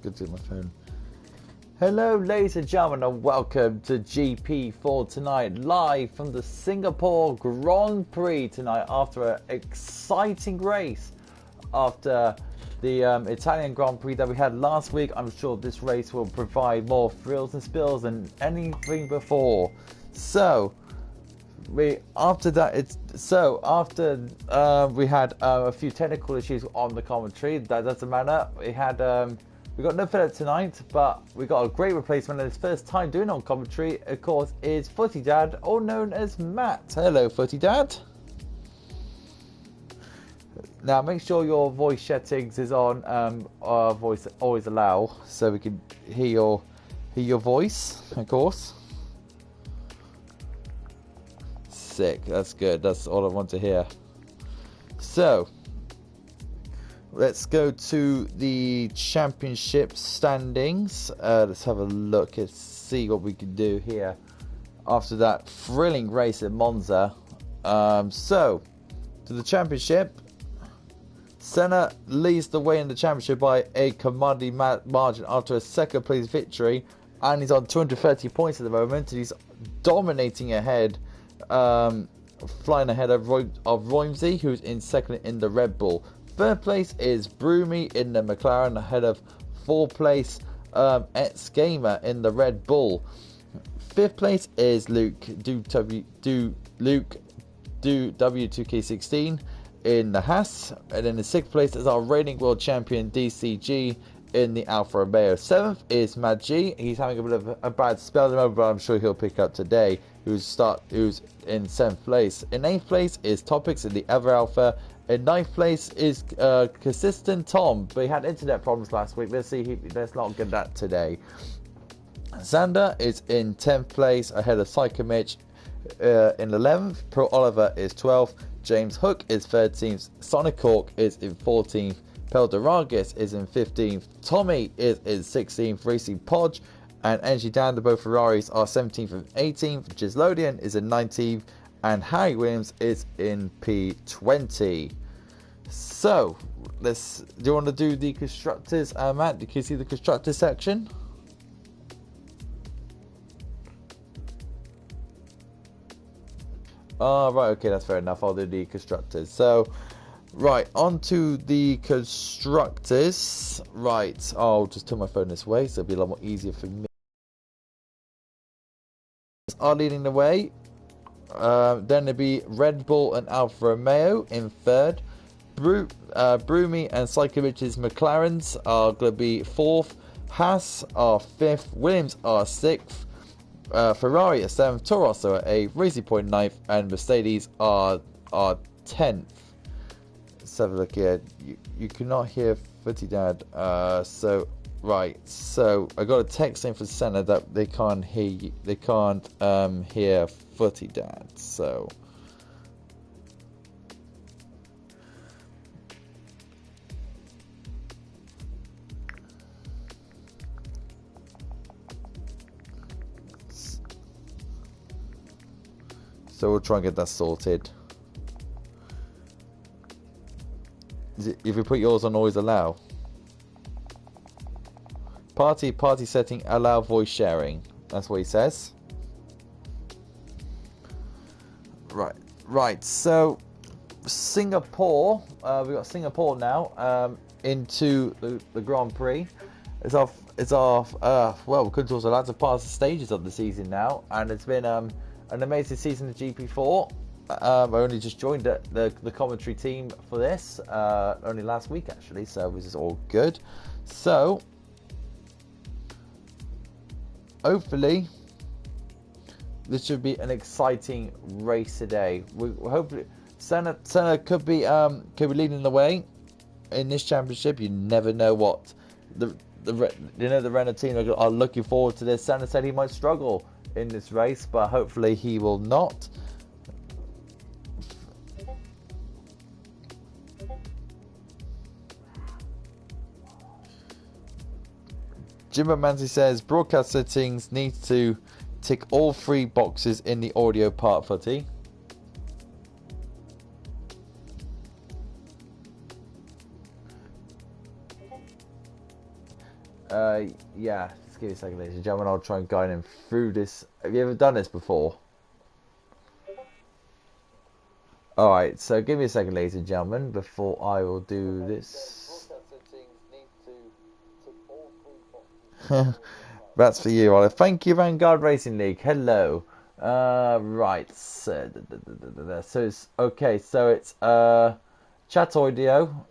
good to my phone. Hello, ladies and gentlemen, and welcome to GP4 tonight, live from the Singapore Grand Prix tonight after an exciting race. After the Italian Grand Prix that we had last week, I'm sure this race will provide more thrills and spills than anything before. So, after we had a few technical issues on the commentary. That doesn't matter. We got no Philip tonight, but we got a great replacement. And his first time doing on commentary, of course, is Footy Dad, all known as Matt. Hello, Footy Dad. Now make sure your voice settings is on voice always allow, so we can hear your voice, of course. Sick, that's good. That's all I want to hear. So let's go to the championship standings. Let's have a look and see what we can do here after that thrilling race at Monza. So to the championship, Senna leads the way in the championship by a commanding margin after a second place victory, and he's on 230 points at the moment. He's dominating ahead, flying ahead of Roimsey, who's in second in the Red Bull. Third place is Brumi in the McLaren, ahead of fourth place Etz Gamer in the Red Bull. Fifth place is Luke W2K16 in the Haas, and in the sixth place is our reigning world champion DCG in the Alfa Romeo. Seventh is Mad G. He's having a bit of a bad spell at the moment, but I'm sure he'll pick up today. Who's in seventh place. In eighth place is Topics in the Ever Alpha. In ninth place is Consistent Tom, but he had internet problems last week. Let's not get that today. Xander is in 10th place, ahead of Psychomich in 11th. Pro Oliver is 12th. James Hook is 13th. Sonic Hawk is in 14th. Pelderagis is in 15th. Tommy is in 16th. Racing Podge and Energy Dan, the both Ferraris, are 17th and 18th. Gislodian is in 19th. And Harry Williams is in P20. So, do you want to do the constructors, Matt? Can you see the constructors section? Right, okay, that's fair enough. I'll do the constructors. So, right, on to the constructors. Right, I'll just turn my phone this way, so it'll be a lot more easier for me. Are leading the way. Then it'll be Red Bull and Alfa Romeo in third. Brumi and Psychovich's McLarens are going to be fourth. Haas are fifth. Williams are sixth. Ferrari at 7th, Toro Rosso at 8th, Racing Point 9th, and Mercedes are 10th. Let's have a look here. You cannot hear Footy Dad. So I got a text in for Senna that they can't hear hear Footy Dad. So we'll try and get that sorted. If you put yours on always allow. Party setting, allow voice sharing. That's what he says. Right. So Singapore, we got Singapore now into the Grand Prix. It's our well, we couldn't also allowed to pass the stages of the season now, and it's been an amazing season of GP4. I only just joined the commentary team for this only last week actually, so this is all good. So hopefully this should be an exciting race today. We hopefully Senna could be leading the way in this championship. You never know what the Renault team are looking forward to this. Senna said he might struggle in this race, but hopefully he will not. Jimbo Manzi says broadcast settings need to tick all three boxes in the audio part, Footy. Yeah, just give me a second, ladies and gentlemen. I'll try and guide him through this. Have you ever done this before? Alright, so give me a second, ladies and gentlemen, before I will do this. That's for you, Oliver. Thank you, Vanguard Racing League. Hello. Right. So it's okay. So it's chat audio,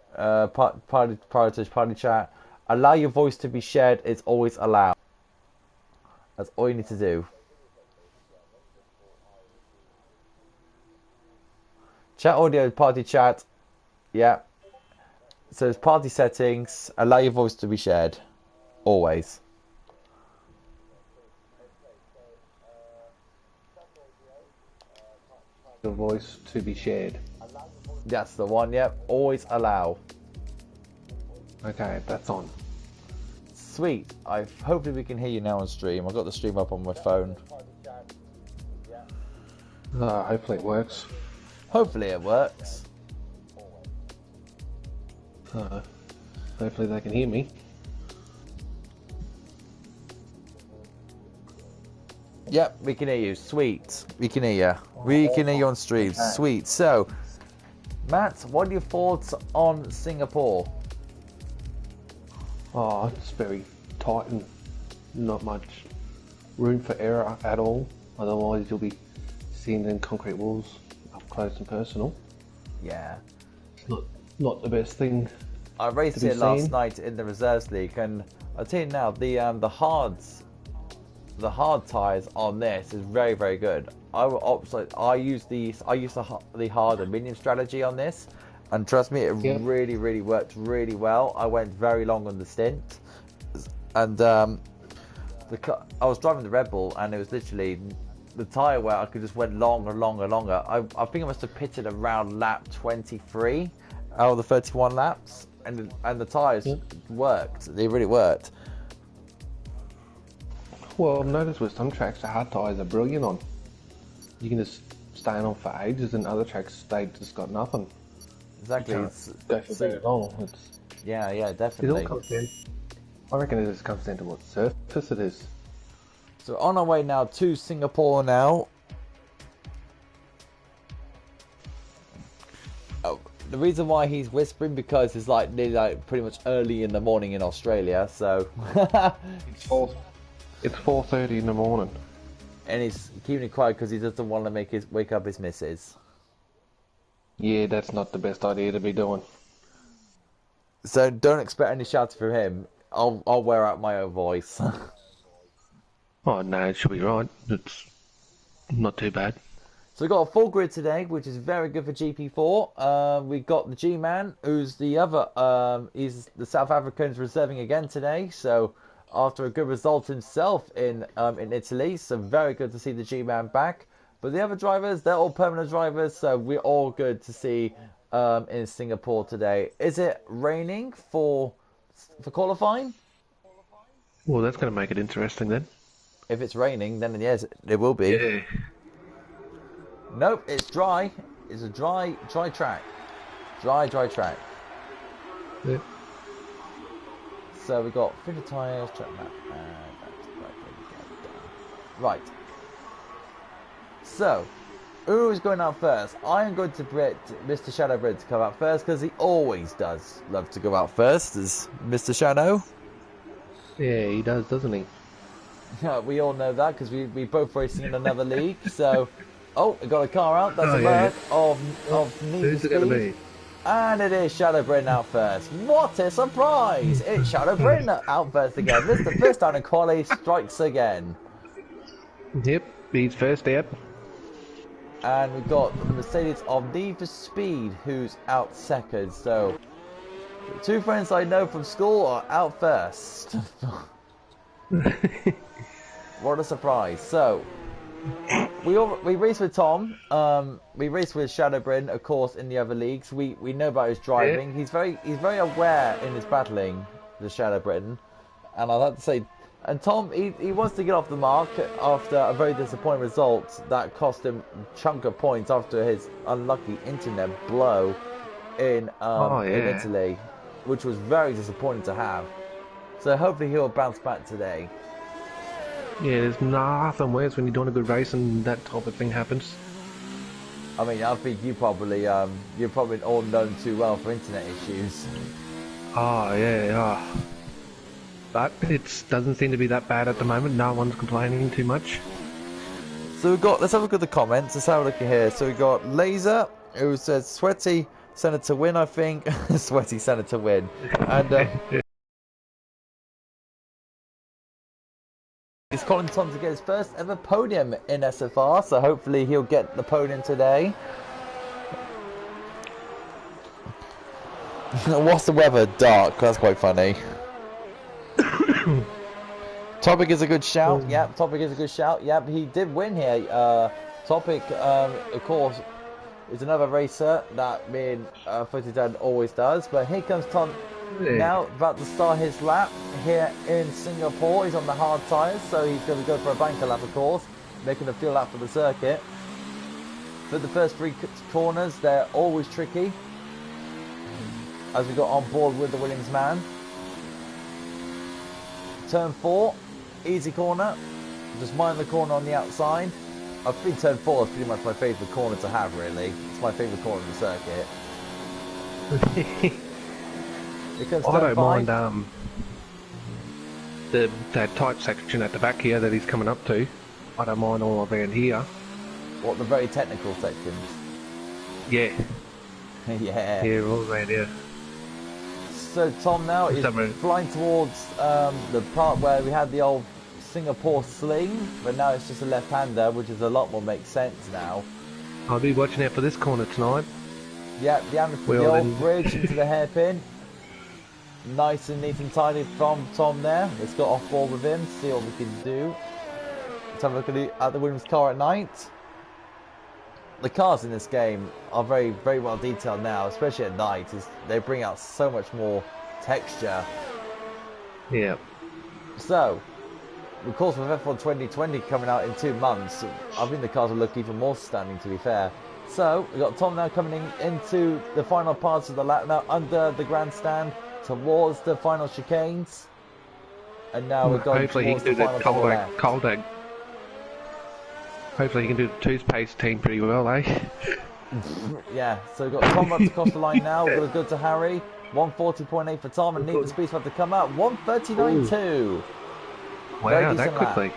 party chat. Allow your voice to be shared. It's always allowed. That's all you need to do. Chat audio, party chat. Yeah. So it's party settings. Allow your voice to be shared. Always. The voice to be shared. That's the one, yep. Always allow. Okay, that's on. Sweet. Hopefully we can hear you now on stream. I've got the stream up on my phone. Hopefully it works. Hopefully it works. Hopefully they can hear me. Yep, we can hear you. Sweet. We can hear you. We can hear you on stream. Okay. Sweet. So, Matt, what are your thoughts on Singapore? Oh, it's very tight and not much room for error at all. Otherwise, you'll be seeing them concrete walls up close and personal. Yeah. It's not the best thing. I raced it last night in the Reserves League, and I'll tell you now, the hard tyres on this is very, very good. I use the hard and medium strategy on this, and trust me, it really, really worked really well. I went very long on the stint, and I was driving the Red Bull, and it was literally the tyre where I could just went longer and longer and longer. I think I must have pitted around lap 23 out of the 31 laps, and the tyres worked. They really worked. Well, I've noticed with some tracks the hard tyres are brilliant on. You can just stay on for ages, and other tracks they just got nothing. Exactly. Go for very long. Yeah, definitely. It all comes down. I reckon it just comes down to what surface it is. So on our way now to Singapore now. Oh, the reason why he's whispering because it's nearly pretty much early in the morning in Australia. So it's 4:30 in the morning. And he's keeping it quiet because he doesn't want to wake up his missus. Yeah, that's not the best idea to be doing. So don't expect any shouts from him. I'll wear out my own voice. Oh no, it should be right. It's not too bad. So we got a full grid today, which is very good for GP4. We got the G-Man, who's the other. He's the South African's reserving again today. So after a good result himself in Italy, so very good to see the G-Man back. But the other drivers, they're all permanent drivers, so we're all good to see in Singapore today. Is it raining for qualifying? Well, that's going to make it interesting then. If it's raining, then yes, it will be. Yeah. Nope, it's dry. It's a dry track. Dry track. Yeah. So we got 50 tyres, track map, right. So, who is going out first? I am going to Mr. Shadow Brit to come out first because he always does love to go out first, as Mr. Shadow. Yeah, he does, doesn't he? Yeah, we all know that because we both racing in another league. So, we got a car out. That's a bird of Need Who's it going to be? And it is Shadow Brin out first. What a surprise! It's Shadow Brin out first again. Mr. First down in quali strikes again. Yep, he's first out. And we've got the Mercedes of Need for Speed who's out second. So, the two friends I know from school are out first. What a surprise. So, we race with Tom. We race with Shadow Brin, of course, in the other leagues. We know about his driving. Yeah. He's very aware in his battling, the Shadow Brin. And I'd have to say, and Tom, he wants to get off the mark after a very disappointing result that cost him a chunk of points after his unlucky internet blow in Italy, which was very disappointing to have. So hopefully he'll bounce back today. Yeah, there's nothing worse when you're doing a good race and that type of thing happens. I mean, I think you're probably all known too well for internet issues. Oh, yeah. But it doesn't seem to be that bad at the moment. No one's complaining too much. So let's have a look at the comments. Let's have a look at here. So we got Laser, who says Sweaty Senna to win, I think. Sweaty Senna to win. And he's calling Tom to get his first ever podium in SFR, so hopefully he'll get the podium today. What's the weather? Dark. That's quite funny. Topic is a good shout. Yep, Topic is a good shout. Yep, he did win here. Topic, of course, is another racer that me and Footy Dad always does. But here comes Tom now, about to start his lap here in Singapore. He's on the hard tyres, so he's going to go for a banker lap, of course, making a fuel lap for the circuit. But the first 3 corners, they're always tricky, as we got on board with the Williams man. Turn 4, easy corner, just mind the corner on the outside. I think turn 4 is pretty much my favourite corner to have, really. It's my favourite corner in the circuit. I don't mind that tight section at the back here that he's coming up to. I don't mind all around here. What, the very technical sections? Yeah. Yeah. Yeah, all around here. So Tom now is flying towards the part where we had the old Singapore sling, but now it's just a left-hander, which is a lot more makes sense now. I'll be watching out for this corner tonight. Yeah, the old bridge into the hairpin. Nice and neat and tidy from Tom there. Let's go off board with him, see what we can do. Let's have a look at the Williams car at night. The cars in this game are very, very well detailed now, especially at night. They bring out so much more texture. Yeah. So, of course, with F1 2020 coming out in 2 months, I think the cars will look even more stunning, to be fair. So, we've got Tom now coming into the final parts of the lap now, under the grandstand, towards the final chicanes. And now we're going towards the final to the left. Hopefully he can do the toothpaste team pretty well, eh? Yeah, so we've got Tom up to cross the line now. We're going to go to Harry. 140.8 for Tom, and Need for Speed's about to come out. 139.2. Wow, that quickly.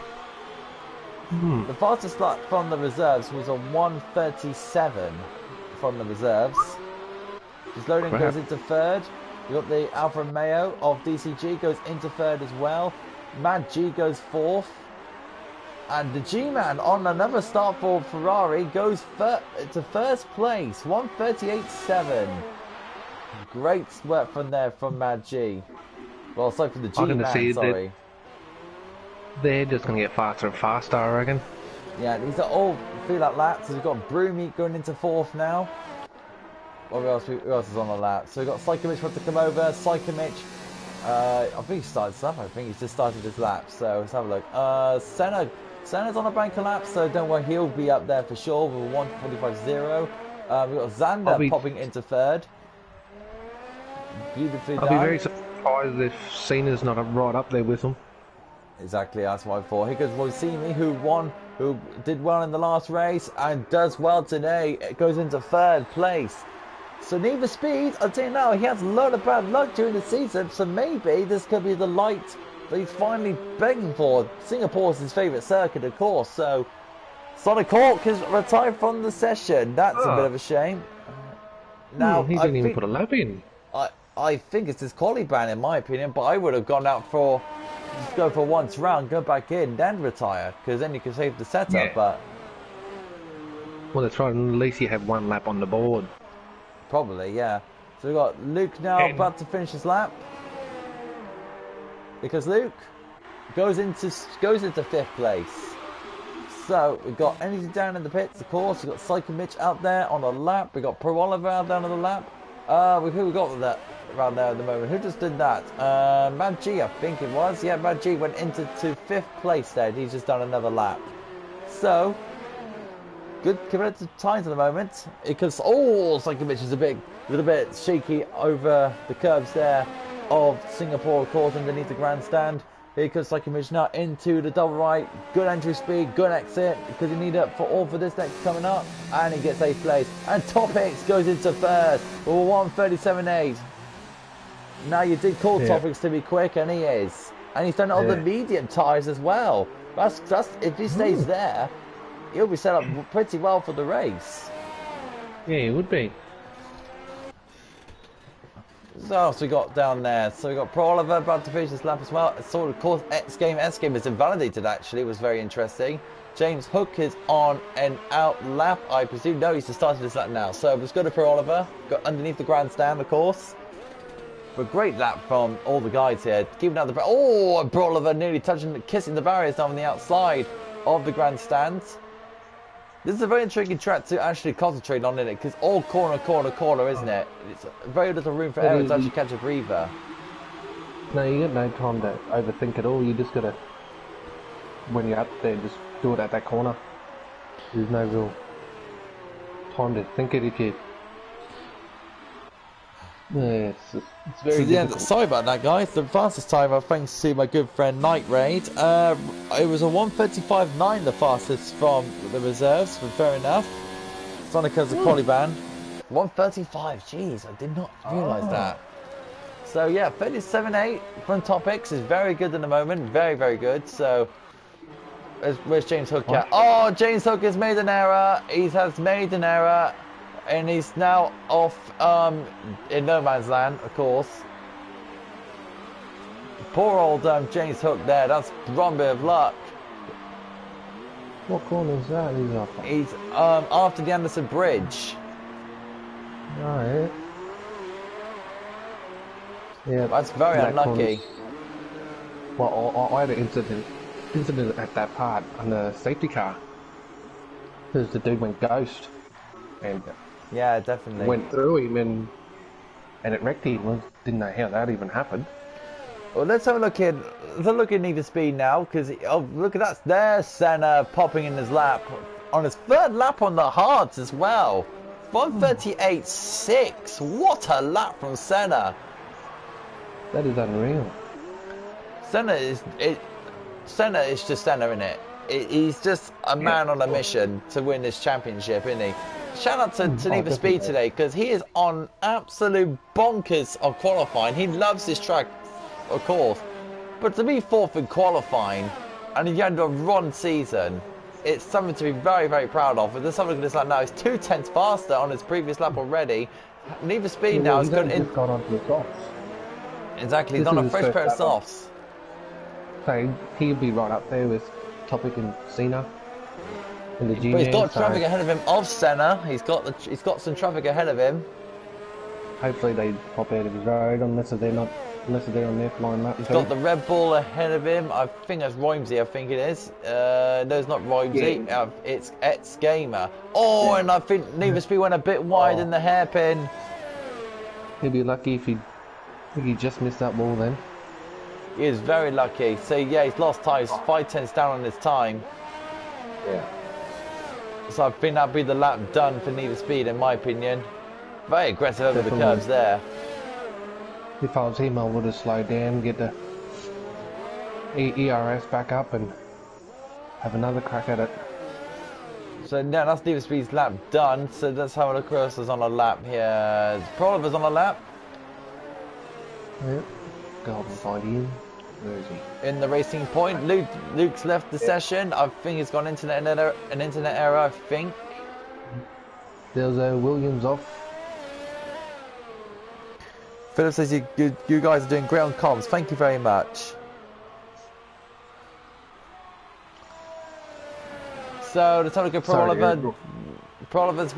The fastest lap from the reserves was a 137 from the reserves. Just loading goes into third. We've got the Alfa Romeo of DCG goes into third as well. Mad G goes fourth. And the G-Man on another start for Ferrari goes to first place, 138.7. Great work from there from Mad G. Well, aside from the G-Man, sorry. They're just going to get faster and faster, I reckon. Yeah, these are all feel like laps. So we've got Broomy going into fourth now. Who else is on the lap? So we've got Psychomich about to come over. Psychomich, I think he started stuff. I think he's just started his lap. So let's have a look. Senna's on a banker lap, so don't worry, he'll be up there for sure with a 145.0. We've got Xander popping into third. Beautifully done. I'll be very surprised if Cena's not right up there with him. Exactly, that's what I thought. Here goes Moisimi, who did well in the last race and does well today. It goes into third place. So Need for Speed, I'll tell you now, he has a lot of bad luck during the season, so maybe this could be the light that he's finally begging for. Singapore's his favourite circuit, of course, so Sonic Hawk has retired from the session. That's a bit of a shame. Now he didn't even put a lap in. I think it's his quali ban in my opinion, but I would have gone out for just go for once round, go back in, then retire, because then you can save the setup. Yeah. But well, that's right. At least you have one lap on the board. Probably, yeah. So we've got Luke now about to finish his lap. Because Luke goes into 5th place. So we've got Energy down in the pits, of course. We've got Psycho Mitch out there on the lap. We've got Pro Oliver out down on the lap. Who we got with that around there at the moment? Who just did that? Mad G, I think it was. Yeah, Mad G went into 5th place there. He's just done another lap. So good competitive times at the moment. Because Psycho Mitch is a little bit shaky over the curves there. of Singapore, of course, underneath the grandstand. Here comes Psycho Midge now into the double right. Good entry speed, good exit, because you need it for this next coming up. And he gets 8th place. And Topics goes into first with a 1:37.8. Now you did call Topics to be quick, and he is. And he's done all the medium tyres as well. That's if he stays there, he'll be set up pretty well for the race. Yeah, he would be. So what else we got down there? So we got Pro Oliver about to finish this lap as well. So of course X Game is invalidated actually. It was very interesting. James Hook is on an out lap, I presume. No, he's just started this lap now. So let's go to Pro Oliver. Got underneath the grandstand, of course. But great lap from all the guys here. Keeping out the... Oh, and Pro Oliver nearly kissing the barriers down on the outside of the grandstand. This is a very tricky track to actually concentrate on, isn't it? Because all corner, isn't it? It's very little room for error to actually catch a breather. No, you get no time to overthink it all. You just gotta, when you're up there, just do it at that corner. There's no real time to think it if you... Yeah, it's very difficult. Sorry about that, guys. The fastest time, thanks to my good friend Night Raid. It was a 1:35.9, the fastest from the reserves, but fair enough. Sonica's a quali ban. 1:35, jeez, I did not realise that. So yeah, 37.8 from Topics is very good at the moment, very, very good. So, where's James Hook at? Oh, James Hook has made an error. He has made an error. And he's now off in no man's land, of course. Poor old James Hook there. That's one bit of luck. What corner is that? He's off. He's after the Anderson Bridge. Right. Yeah, that's very unlucky. Well, I had an incident at that part on the safety car. Because the dude went ghost. And yeah, definitely. Went through him and it wrecked him. Didn't know how that even happened. Well, let's have a look at Need for Speed now, because look at that. There's Senna popping in his lap on his third lap on the hards as well. 1:38.6. What a lap from Senna. That is unreal. Senna is just Senna, isn't it? He's just a man on a mission to win this championship, isn't he? Shout out to Need for Speed today, because he is on absolute bonkers on qualifying. He loves this track, of course. But to be fourth in qualifying and at the end of a run season, it's something to be very, very proud of. But there's something like this lap now. He's 2/10 faster on his previous lap already. Need for Speed now has gone onto the softs. Exactly, he's on a fresh pair of softs. So he'll be right up there with Topic and Cena. But he's got traffic ahead of him of Senna. He's got some traffic ahead of him. Hopefully they pop out of his road unless they're on their flying lap. He's got the Red Bull ahead of him. I think that's Roimsey, I think it is. No, it's not Roimsey. Yeah. It's X Gamer. Oh, yeah. And I think Need for Speed went a bit wide in the hairpin. He'll be lucky if he just missed that wall then. He is very lucky. So yeah, he's lost time. He's 5/10 down on his time. Yeah. So I think that'd be the lap done for Need for Speed, in my opinion. Very aggressive over the curves there. If I was him, I would have slowed down, get the ERS back up and have another crack at it. So now that's Need for Speed's lap done. So let's have a look who else is on a lap here. Pro Oliver's on a lap. Yep. Go up and find him. Where is he? In the Racing Point. Luke's left the session. I think he's got an internet error, I think. There's Williams off. Philip says you guys are doing great on comms. Thank you very much. So let's have a look at Pro Oliver. Pro Oliver's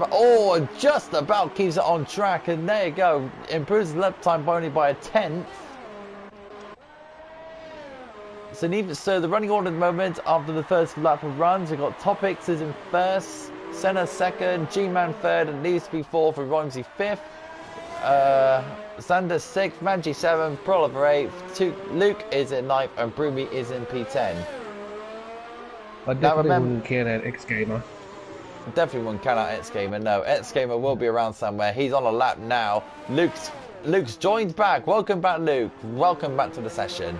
just about keeps it on track, and there you go. Improves his lap time by only by a 10th. So the running order at the moment after the first lap of runs, we've got Topics is in first, Senna second, G-Man third, and Need for Speed fourth, and Roimsey fifth. Sanders 6th, Manji 7th, Pro Oliver 8th, Luke is in 9th, and Broomy is in P10. I definitely wouldn't count out X Gamer. Definitely wouldn't count out X Gamer, no. X Gamer will be around somewhere. He's on a lap now. Luke's Luke's joined back. Welcome back, Luke. Welcome back to the session.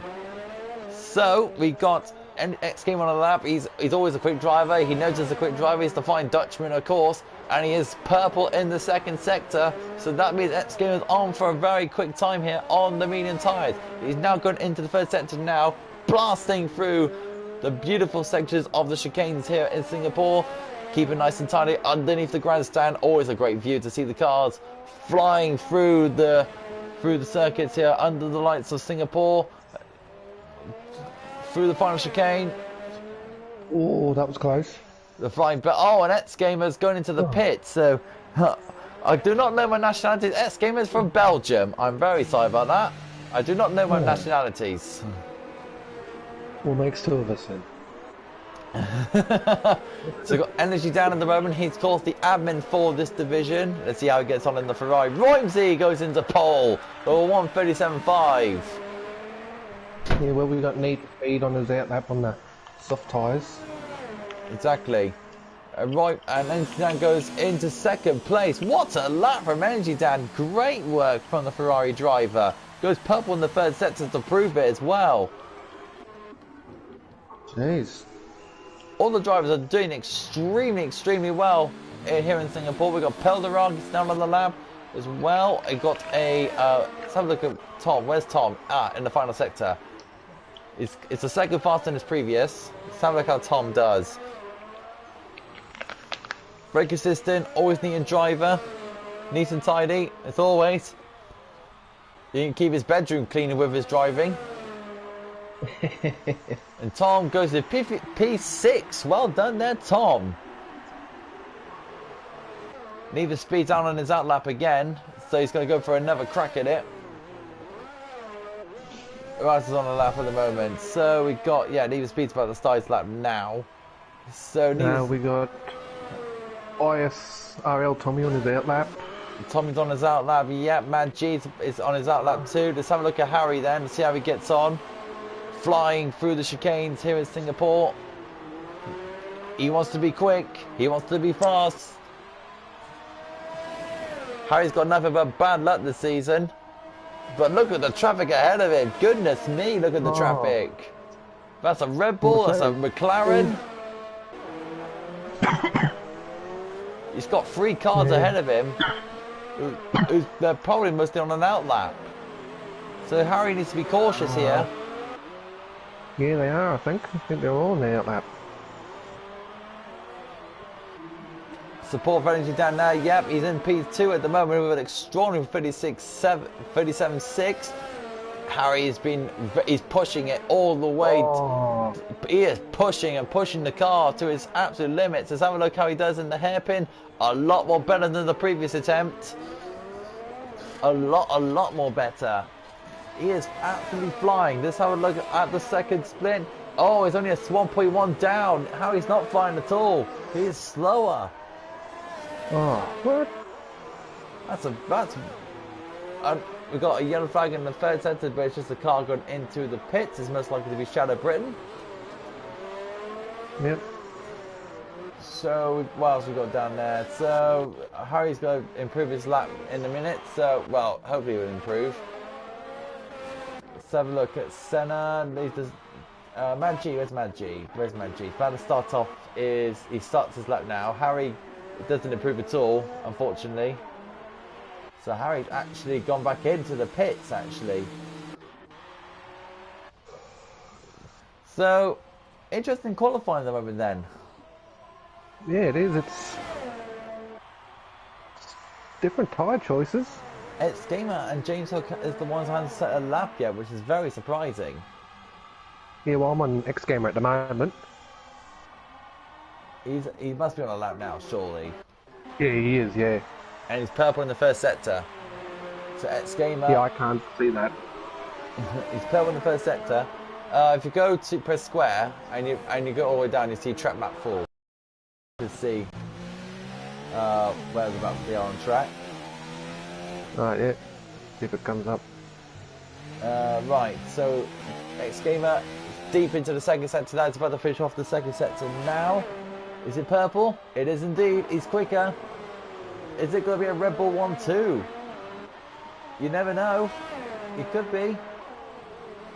So we got X Gamer on the lap. He's always a quick driver. He knows he's a quick driver. He's the fine Dutchman, of course, and he is purple in the second sector. So that means X Gamer is on for a very quick time here on the medium tyres. He's now gone into the third sector now, blasting through the beautiful sections of the chicanes here in Singapore. Keep it nice and tidy underneath the grandstand. Always a great view to see the cars flying through the circuits here under the lights of Singapore. Through the final chicane. Oh, that was close. The flying, but and X Gamer's going into the pit. So I do not know my nationality. X Gamer's from Belgium. I'm very sorry about that. I do not know my nationalities. Well, makes two of us then. So we've got Energy down at the moment. He's, of course, the admin for this division. Let's see how he gets on in the Ferrari. Roimsey goes into pole. 1:37.5. Yeah, well, we got need speed on his outlap on the soft tyres. Exactly. Right, and Energy Dan goes into second place. What a lap from Energy Dan. Great work from the Ferrari driver. Goes purple in the third sector to prove it as well. Jeez. All the drivers are doing extremely well here in Singapore. We've got Pelderog, he's down on the lap as well. I got a, let's have a look at Tom. Where's Tom? In the final sector. It's a second faster than his previous. Let's have a look how Tom does. Brake assistant, always neat and driver. Neat and tidy, as always. He can keep his bedroom cleaner with his driving. And Tom goes to P6. Well done there, Tom. Need the speed down on his outlap again, so he's going to go for another crack at it. Who else is on the lap at the moment? So we got, Need the speed's about the starting lap now. So now we got ISRL Tommy on his outlap. Tommy's on his outlap. Mad G is on his outlap too. Let's have a look at Harry then, see how he gets on. Flying through the chicanes here in Singapore. He wants to be quick. He wants to be fast. Harry's got nothing but bad luck this season. But look at the traffic ahead of him. Goodness me, look at the traffic. That's a Red Bull, that's a McLaren. He's got 3 cars ahead of him. They're probably mostly on an outlap. So Harry needs to be cautious here. Yeah, they are, I think. I think they're all on the outlap. Support for Energy down there. Yep, he's in P2 at the moment with an extraordinary 37.6. Harry he's pushing it all the way. He is pushing the car to its absolute limits. Let's have a look how he does in the hairpin. A lot more better than the previous attempt. A lot more better. He is absolutely flying. Let's have a look at the second split. Oh, he's only a 1.1 down. Harry's not flying at all. He is slower. Oh, what? We've got a yellow flag in the third sector, but it's just a car going into the pits. It's most likely to be Shadow Britain. Yep. So, what else we got down there? So, Harry's going to improve his lap in a minute. So, well, hopefully he'll improve. Let's have a look at Senna. Mad G, where's Mad G? Where's Mad G? About to start off he starts his lap now. Harry doesn't improve at all, unfortunately. So Harry's actually gone back into the pits, actually. So, interesting qualifying at the moment then. Yeah, it is. It's different tyre choices. X Gamer and James Hook is the ones who haven't set a lap yet, which is very surprising. Yeah, well, I'm on X Gamer at the moment. He must be on a lap now, surely. Yeah, he is, yeah. And he's purple in the first sector. So X Gamer. Yeah, I can't see that. He's purple in the first sector. If you go to press square and you go all the way down, you see track map 4. To see where the about they are on track. Right, yeah. See if it comes up. Right, so X Gamer deep into the second sector. That's about to finish off the second sector now. Is it purple? It is indeed. He's quicker. Is it going to be a Red Bull 1-2? You never know. It could be.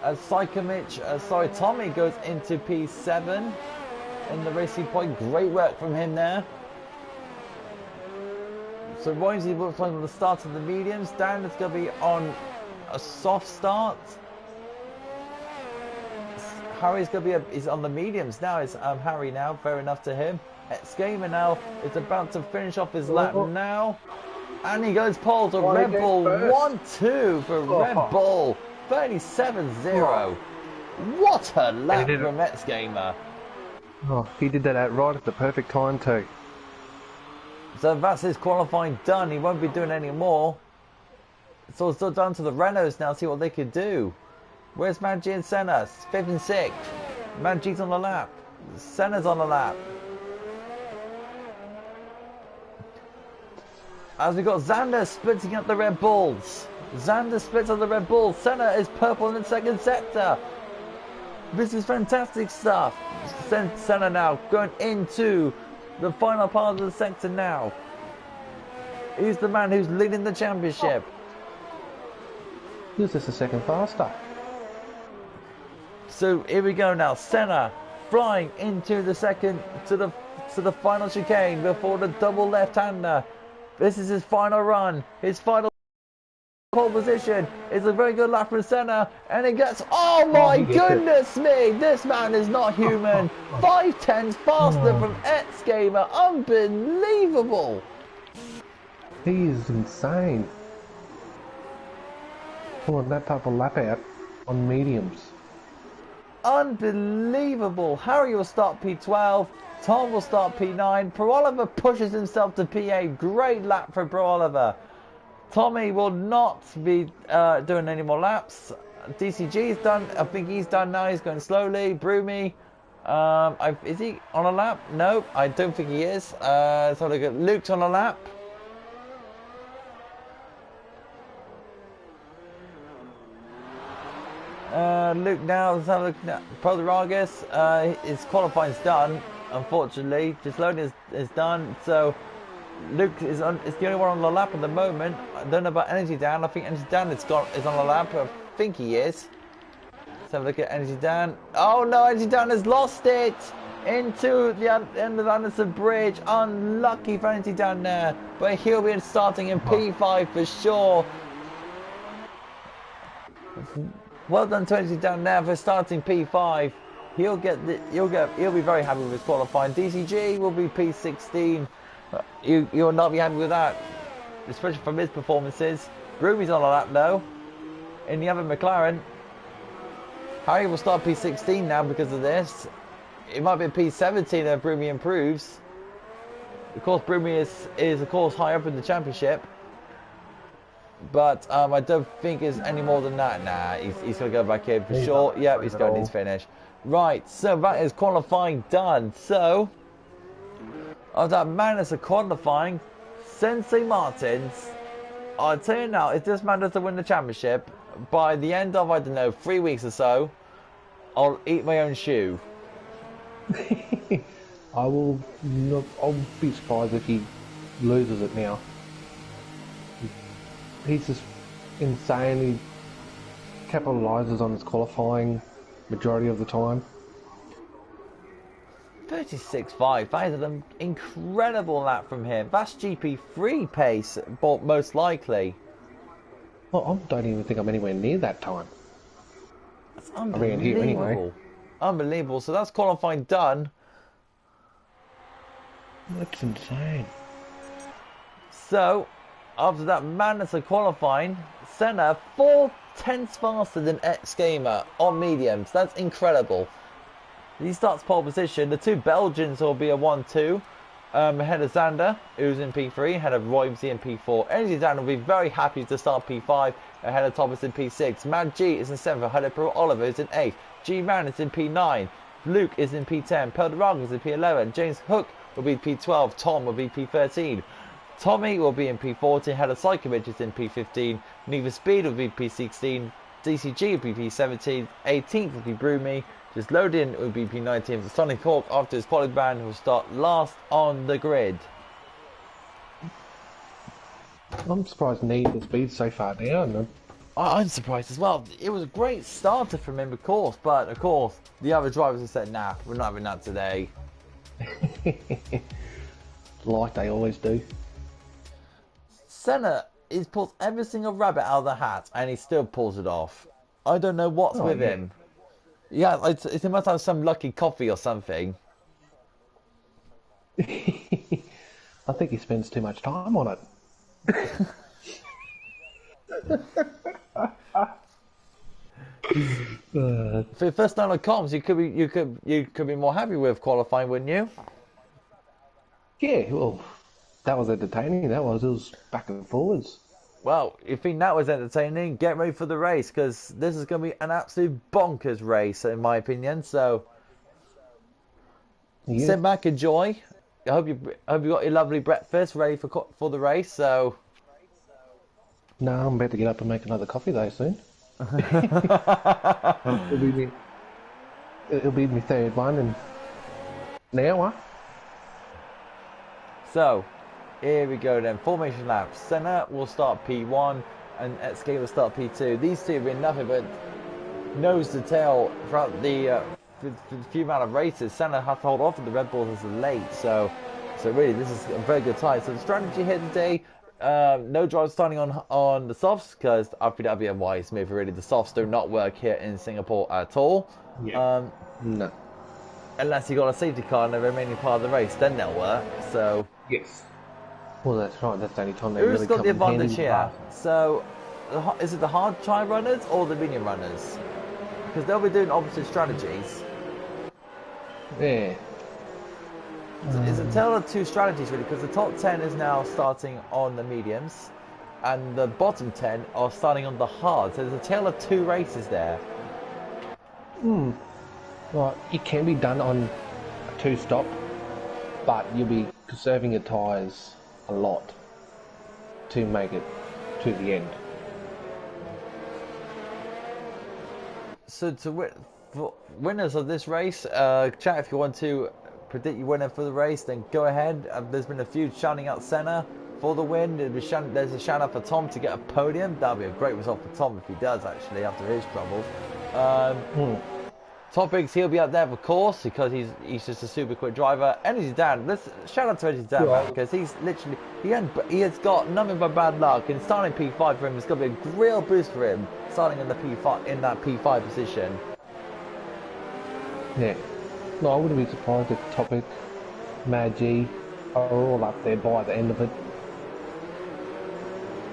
Tommy goes into P7 in the Racing Point. Great work from him there. So Royce will play on the start of the mediums. Dan is going to be on a soft start. Harry's going to be he's on the mediums now. It's Harry now. Fair enough to him. X-Gamer now is about to finish off his lap now. And he goes pole to Red Bull. 1-2 for Red Bull. 37-0. What a lap from X-Gamer. Oh, he did that right at the perfect time too. So that's his qualifying done. He won't be doing any more. It's all still down to the Renaults now, see what they could do. Where's Maggi and Senna? 5th and 6th. Maggi's on the lap. Senna's on the lap. As we got Zander splitting up the Red Bulls. Zander splits up the Red Bulls. Senna is purple in the second sector. This is fantastic stuff. Senna now going into the final part of the sector now. He's the man who's leading the championship. He was just a second faster. So here we go now. Senna flying into the second to the final chicane before the double left-hander. This is his final run. His final pole position. It's a very good lap from Senna, and he gets. Oh my goodness me! This man is not human. 5/10 faster from X-Gamer. Unbelievable. He is insane. Pulling that type of lap out on mediums. Unbelievable. Harry will start P12. Tom will start P9. Pro Oliver pushes himself to P8. Great lap for Pro Oliver. Tommy will not be doing any more laps. DCG is done. I think he's done now. He's going slowly. Broomy. Is he on a lap? No, I don't think he is. So look at Luke's on a lap. Luke now, let's have a look now. Podragas, his qualifying's done, unfortunately. Just loading is done, so Luke is the only one on the lap at the moment. I don't know about Energy Dan. I think Energy Dan is on the lap. I think he is. Let's have a look at Energy Dan. Oh no, Energy Dan has lost it into the end of the Anderson Bridge. Unlucky for Energy Dan there, but he'll be starting in P5 for sure. Well done to Energy Dan there for starting P5. He'll be very happy with his qualifying. DCG will be P16. You'll not be happy with that, especially from his performances. Ruby's on a lap though. In the other McLaren, Harry will start P16 now because of this. It might be a P17 if Broomy improves. Of course, Broomy is of course high up in the championship. But I don't think it's any more than that. Nah, he's going to go back in for sure. Yep, he's going to his finish. Right, so that is qualifying done. So, of that madness of qualifying, Sensei Martins, I'll tell you now, if this man doesn't win the championship, by the end of, I don't know, 3 weeks or so, I'll eat my own shoe. I'll be surprised if he loses it now. He's just insanely capitalises on his qualifying majority of the time. 36.5, that is an incredible lap from him. That's GP3 pace, but most likely. Well, I don't even think I'm anywhere near that time. That's unbelievable. Here anyway. Unbelievable. So that's qualifying done. That's insane. So, after that madness of qualifying, Senna 4/10 faster than X-Gamer on mediums. That's incredible. He starts pole position. The two Belgians will be a 1-2. Ahead of Zander, who's in P3, ahead of Roybsy in P4. Energy Dan will be very happy to start P5, ahead of Thomas in P6. Mad G is in 7th, ahead of Pro Oliver is in 8th. G-Man is in P9. Luke is in P10. Pelderag is in P11. James Hook will be P12. Tom will be P13. Tommy will be in P14, ahead of Psychomich is in P15, Neva Speed will be P16, DCG will be P17, 18th will be Broomy, just load in will be P19, Sonic Hawk after his qualifying will start last on the grid. I'm surprised Need the speed so far down. I'm surprised as well. It was a great starter from him, of course, but of course the other drivers have said, "Nah, we're not having that today." Like they always do. Senna is pulls every single rabbit out of the hat, and he still pulls it off. I don't know what's with Yeah. him. Yeah, he must have some lucky coffee or something. I think he spends too much time on it. For your first night on comms, you could be more happy with qualifying, wouldn't you? Yeah, well, that was entertaining. It was back and forwards. Well, if you think that was entertaining, get ready for the race because this is going to be an absolute bonkers race, in my opinion. So Yeah. sit back, enjoy. I hope you got your lovely breakfast ready for the race. So No, I'm about to get up and make another coffee though soon. It'll be my third one in an hour. So, here we go then. Formation laps. Senna will start P1 and Etsuke will start P2. These two have been nothing but nose to tail throughout the for the few amount of races. Senna had to hold off with the Red Bulls as a late. So really, this is a very good time. So the strategy here today, no drive starting on the softs because I think that'd be a wise move. Really, the softs do not work here in Singapore at all. Yeah. No. Unless you got a safety car in the remaining part of the race, then they'll work. So. Yes. Well, that's right. That's the only time they Who's really got come the in handy. advantage here? So, is it the hard try runners or the medium runners? Because they'll be doing opposite strategies. Yeah. It's a tale of two strategies really, because the top 10 is now starting on the mediums, and the bottom 10 are starting on the hard. So there's a tale of two races there. Well, it can be done on a two-stop, but you'll be conserving your tyres a lot to make it to the end. So for winners of this race, chat if you want to predict your winner for the race, then go ahead. There's been a few shouting out Senna for the win. There's a shout out for Tom to get a podium. That'll be a great result for Tom if he does actually after his troubles. Topics, he'll be up there of course because he's just a super quick driver. Energy Dan, let's shout out to Energy Dan, man, because he's literally he has got nothing but bad luck, and starting P5 for him is going to be a real boost for him starting in the P5 in that P5 position. Yeah. No, I wouldn't be surprised if Topic, Mad G are all up there by the end of it,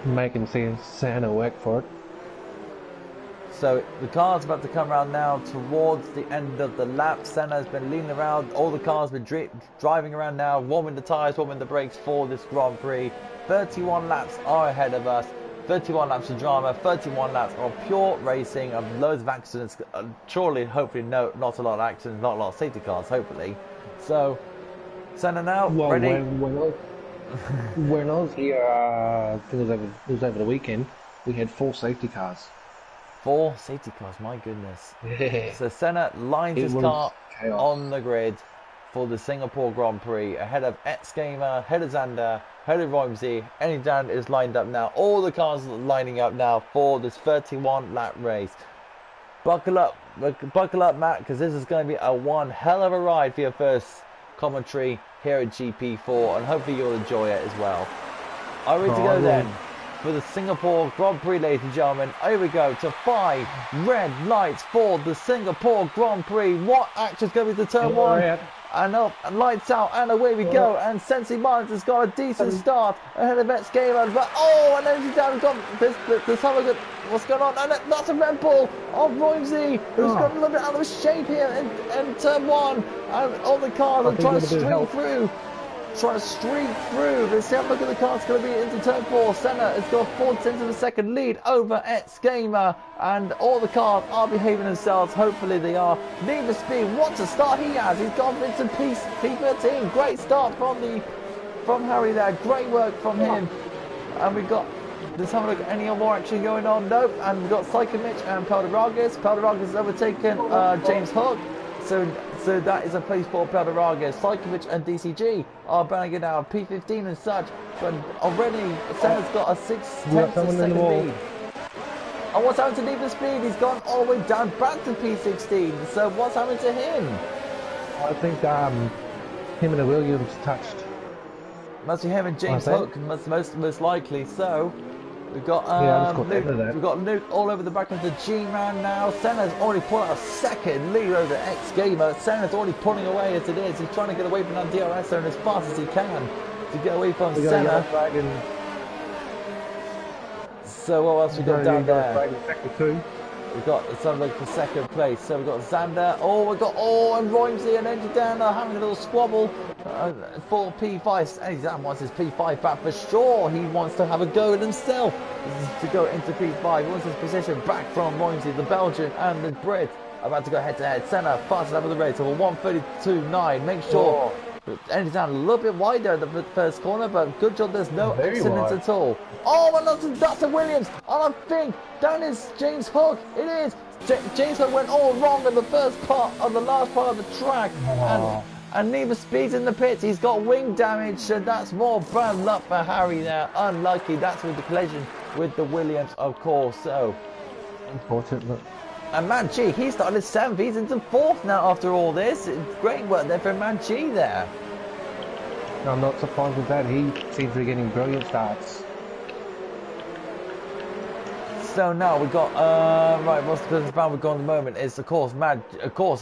making Santa work for it. So the car's about to come around now towards the end of the lap. Senna's been leaning around. All the cars have been driving around now, warming the tyres, warming the brakes for this Grand Prix. 31 laps are ahead of us. 31 laps of drama, 31 laps of pure racing, of loads of accidents. Surely, hopefully, not a lot of accidents, not a lot of safety cars, hopefully. So, Senna now, Well, ready? when I was here, I think it was over the weekend, we had 4 safety cars. 4 safety cars, my goodness. Yeah. So Senna lines his was car chaos. on the grid for the Singapore Grand Prix ahead of Etsuke, ahead of Zander, ahead of Romsey. Any Dan is lined up now. All the cars are lining up now for this 31 lap race. Buckle up, Matt, because this is going to be a one hell of a ride for your first commentary here at GP4, and hopefully you'll enjoy it as well. Are we ready to go then? For the Singapore Grand Prix, ladies and gentlemen. Here we go to 5 red lights for the Singapore Grand Prix. What action's going to be the turn 1? And up, and lights out, and away we go. And Sensei Martins has got a decent start ahead of Etsuke, but and then he's down. Got this what's going on? And that's a Red Bull of Roimsey, who's got a little bit out of shape here in turn 1. And all the cars are trying to streak through. Let's see how look at the car. It's going to be into turn 4. Senna has got 4 tenths of a second lead over Etsuke, and all the cars are behaving themselves. Hopefully they are. Need for Speed, what a start he has. He's gone into P13. Great start from Harry there. Great work from him. And we've got, let's have a look at any more action going on. Nope. And we've got Psycho Mitch and Pelderagis. Pelderagis has overtaken James Hook. So that is a place for Pelderage. Sajkovic and DCG are banging out P15 and such, but already Senna's got a 6/10 second lead. And what's happened to Need for Speed? He's gone all the way down back to P16. So what's happened to him? I think him and the Williams touched. Must be him and James Hook, most likely. So we've got Luke all over the back of the G-Man now. Senna's already pulled out a second lead over the X-Gamer. Senna's already pulling away as it is. He's trying to get away from that DRS zone as fast as he can to get away from Senna. So what else we got down there? We've got something for second place. So we've got Xander. And Roimsey and Andy Dan are having a little squabble for P5. Andy Dan wants his P5 back for sure. He wants to have a go at himself to go into P5. He wants his position back from Roimsey, the Belgian and the Brit. About to go head to head. Senna fast enough with the race over 1:32.9. Make sure. Andy Dan a little bit wider at the first corner, but good job there's no accidents at all. Oh, and that's a Williams, and I think that is James Hook. It is. James Hook went all wrong in the first part of the last part of the track, and Need for Speed's in the pits. He's got wing damage, so that's more bad luck for Harry there. Unlucky. That's with the collision with the Williams, of course. So unfortunate. And Matt G, he started 7th, he's into 4th now after all this. It's great work there for Matt G there. I'm not surprised with that. He seems to be getting brilliant starts. So now we've got, right, what's the business plan we've got at the moment is, of course,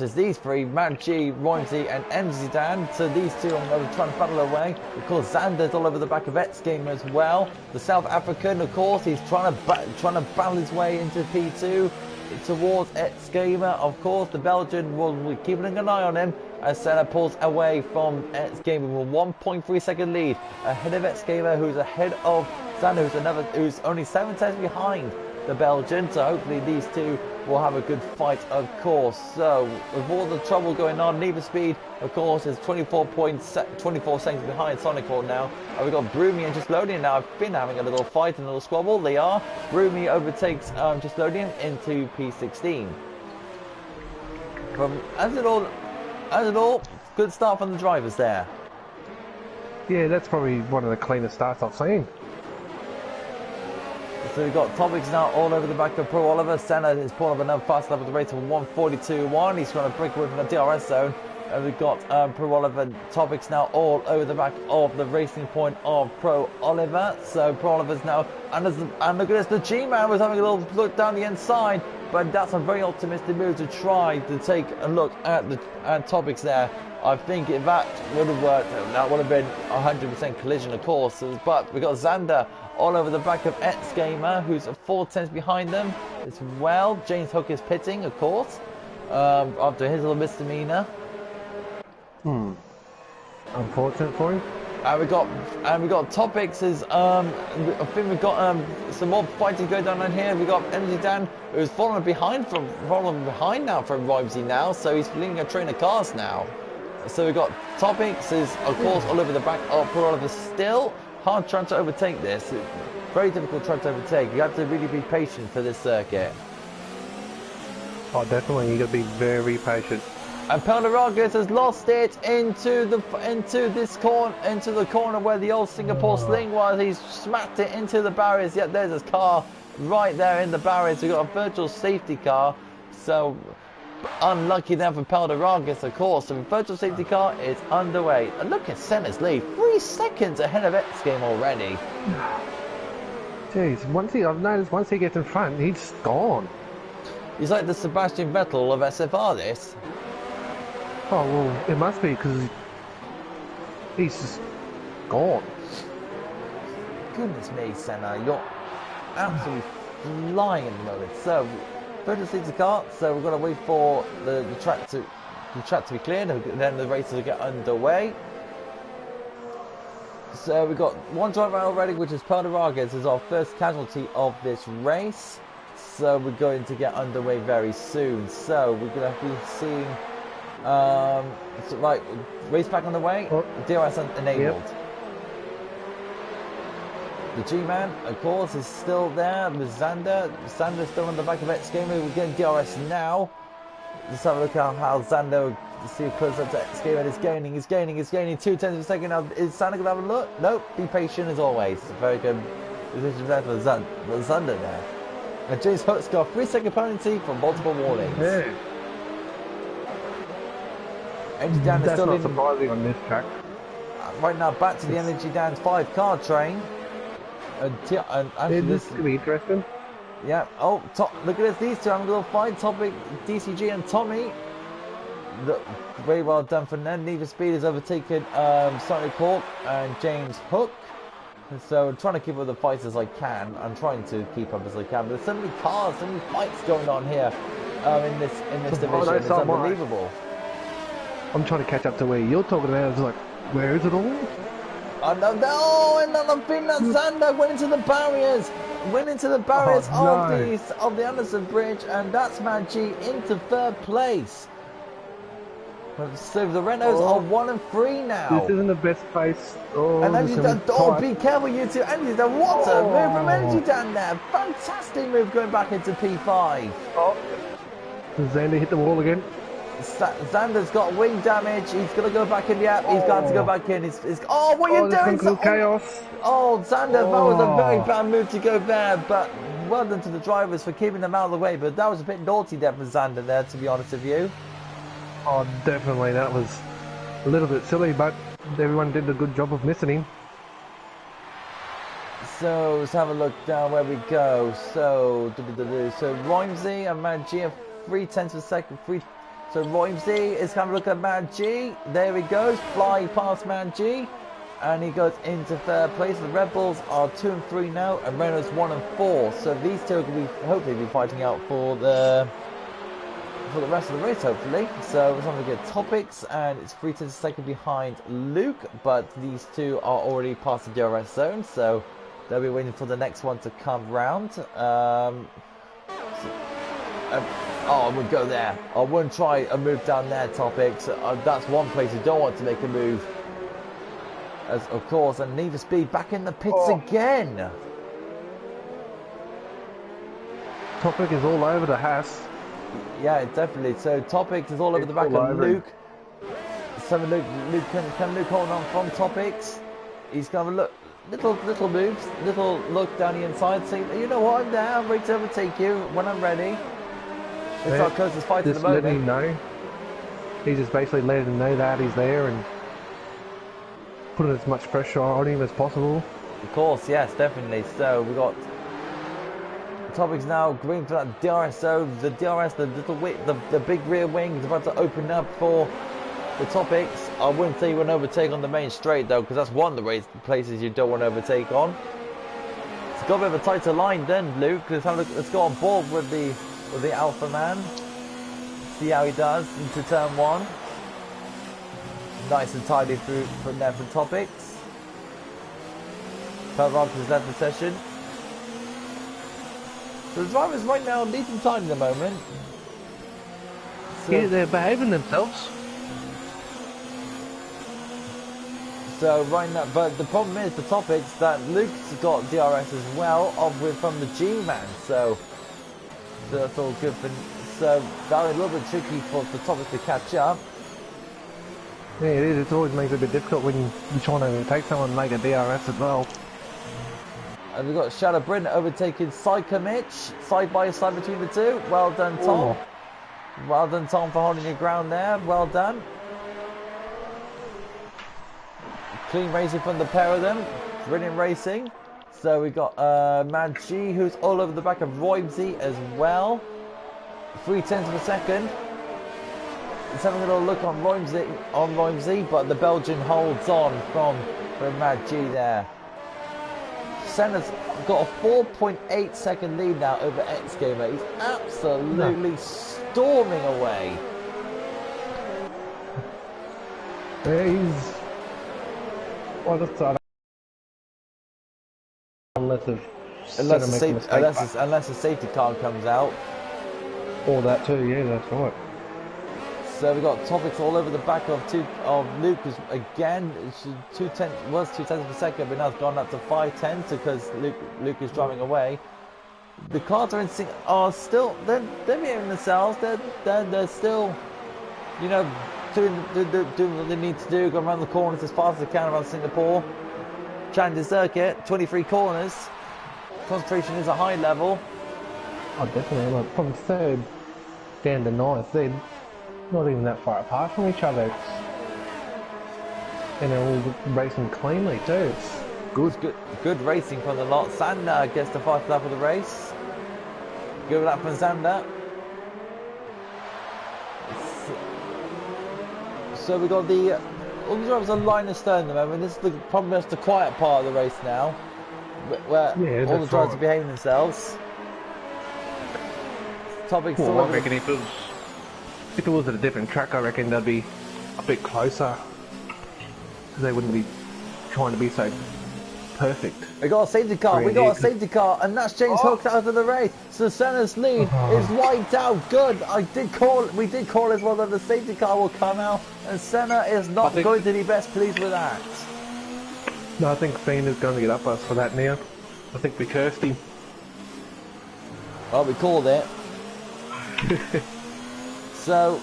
it's these three, Matt G, Roimsey and MZ Dan. So these two are trying to battle away. Of course, Xander's all over the back of X Game as well. The South African, of course, he's trying to battle his way into P2. Towards X Gamer, of course. The Belgian will be keeping an eye on him as Senna pulls away from X Gamer with a 1.3 second lead ahead of X Gamer, who's ahead of Xander, who's only 7 tenths behind the Belgian. So hopefully these two will have a good fight, of course. So with all the trouble going on, Need for Speed, of course, is 24 seconds behind Sonic Hall now. And we've got Broomy and Just Loading now. I've been having a little fight and a little squabble. They are. Broomy overtakes Just Loading into P16. As it all, good start from the drivers there. Yeah, that's probably one of the cleanest starts I've seen. So we've got topics now all over the back of Pro Oliver. Senna is pulling up another fast lap at the rate of 1:42.1. He's trying to break away from the DRS zone. And we've got Pro Oliver topics now all over the back of the racing point of Pro Oliver. So Pro Oliver's now, and look at this, the G-Man was having a little look down the inside, but that's a very optimistic move to try to take a look at the topics there. I think if that would have worked, that would have been 100% collision, of course. But we've got Xander all over the back of X Gamer, who's 4 tenths behind them as well. James Hook is pitting, of course, after his little misdemeanor. Unfortunate for him. And we got topics is I think we've got some more fighting going on here. We got Energy Dan, who's fallen behind now from Roimsey now, so he's leading a train of cars now. So we've got topics is of course all over the back of Pro Oliver still. Hard trying to overtake this. Very difficult trying to overtake. You have to really be patient for this circuit. Oh, definitely. You got to be very patient. And Pelderagis has lost it into the corner where the old Singapore Sling was. He's smacked it into the barriers. Yet there's his car right there in the barriers. We've got a virtual safety car. So unlucky then for Pelderagis, of course. So the virtual safety car is underway. And look at Senna's lead, 3 seconds ahead of X Game already. Jeez, I've noticed once he gets in front, he's gone. He's like the Sebastian Vettel of SFR. This. Oh well, it must be because he's just gone. Goodness me, Senna, you're absolutely flying at the moment. So. Virtual safety car, so we've got to wait for the track to be cleared, and then the race will get underway. So we've got one driver already, which is Pelderagis, is our first casualty of this race. So we're going to get underway very soon. So we're going to be seeing, right, race back on the way, DRS enabled. Yep. The G-Man, of course, is still there with Xander. Xander's still on the back of X Gamer. We're getting DRS now. Let's have a look at how Zando, see how close up to Xgamer is gaining. He's gaining. 2/10 of a second. Now, is Zando going to have a look? Nope. Be patient as always. Very good position there for Zando there. And James Hook's got 3-second penalty for multiple warnings. Yeah. Energy Dan is That's still not in. surprising on this track. Right now, back to the Energy Dan's 5-car train. And actually, This could be interesting. yeah. Oh, look at this. These two having a little fight. Topic, DCG and Tommy. Very well done from them. Need for Speed has overtaken Sonic Hawk and James Hook. So I'm trying to keep up the fights as I can. I'm trying to keep up as I can. But there's so many cars, so many fights going on here in this division. It's unbelievable. I'm trying to catch up to where you're talking about. It's like, where is it all? Oh no, another thing that Zander went into the barriers. Of the Anderson Bridge, and that's Matt G into 3rd place. So the Renaults are 1 and 3 now. This isn't the best place. Oh, and Energy Dan, be careful you two. Energy Dan, what a move from Energy Dan there. Fantastic move going back into P5. Oh, Xander hit the wall again. Xander's got wing damage. He's going to go back in the app. He's got to go back in. Oh, what are you doing? Chaos. Oh, Xander, that was a very bad move to go there. But well done to the drivers for keeping them out of the way. But that was a bit naughty there for Xander there, to be honest with you. Oh, definitely. That was a little bit silly, but everyone did a good job of missing him. So let's have a look down where we go. So Rhymesy and Mad G are 3/10 of a second. So Rhymesy is having a look at Mad G. There he goes, flying past Mad G, and he goes into 3rd place. The Red Bulls are 2 and 3 now, and Renault's 1 and 4. So these two are going to hopefully be fighting out for the rest of the race, hopefully. So let's have a look at topics, and it's 3/10 of a second behind Luke, but these two are already past the DRS zone, so they'll be waiting for the next one to come round. I wouldn't go there. I wouldn't try a move down there, topics. That's one place you don't want to make a move. As of course, and Need for Speed back in the pits again. Topic is all over the Haas. Yeah, definitely. So Topics is all over the back of Luke. So Luke can Luke hold on from Topics? He's going to look, little moves, little look down the inside, saying, you know what, I'm there, I'm ready to overtake you when I'm ready. It's our closest fight at the moment. Letting him know. He's just basically letting him know that he's there and putting as much pressure on him as possible. Of course, yes, definitely. So we got Topics now green for that DRS. So the DRS, the big rear wing is about to open up for the Topics. I wouldn't say you want to overtake on the main straight though, because that's one of the places you don't want to overtake on. It's got a bit of a tighter line then, Luke. Let's go on board with the Alpha Man. See how he does into turn 1. Nice and tidy through from there for Topics. Kurt Rock has left the session. So the drivers right now leading time at the moment. So, yeah, they're behaving themselves. So right now, but the problem is the Topics that Luke's got DRS as well, from the G-Man. So that's all good for. So that was a little bit tricky for the Topics to catch up. Yeah, it is. It always makes it a bit difficult when you're trying to take someone and make a DRS as well. And we've got Shadow Bryn overtaking Psycho Mitch, side by side between the two. Well done, Tom. Well done, Tom, for holding your ground there. Well done. Clean racing from the pair of them. Brilliant racing. So we got Mad G, who's all over the back of Roybsy as well. 3/10 of a second. He's having a little look on Roybsy, but the Belgian holds on from Mad G there. Senna's got a 4.8 second lead now over X Gamer. He's absolutely storming away. Yeah, he's. Well, that's unless a safety car comes out. Or that too, yeah, that's right. So we've got Topics all over the back of Luke, who's again 2/10 of a second, but now it's gone up to 5/10 because Luke is driving away. the cars are still they're behaving themselves. They're still, you know, doing what they need to do. Going around the corners as fast as they can around Singapore. Challenger circuit, 23 corners. Concentration is a high level. Oh, definitely. Like from third down to ninth, they're not even that far apart from each other. And they're all racing cleanly too. It's Good racing from the lot. Zander gets the fastest lap of the race. Good lap from Zander. So we got all the drivers are line astern at the moment. This is probably just the quiet part of the race now, where all the drivers are behaving themselves. Topic well, I reckon if it was at a different track, I reckon they'd be a bit closer. They wouldn't be trying to be so perfect. We got a safety car, and that's James Hooked out of the race. So Senna's lead is wiped out. Good. We did call as well that the safety car will come out, and Senna is not going to be best pleased with that. No, I think Fien is going to get up us for that now. I think we cursed him. Well, we called it. So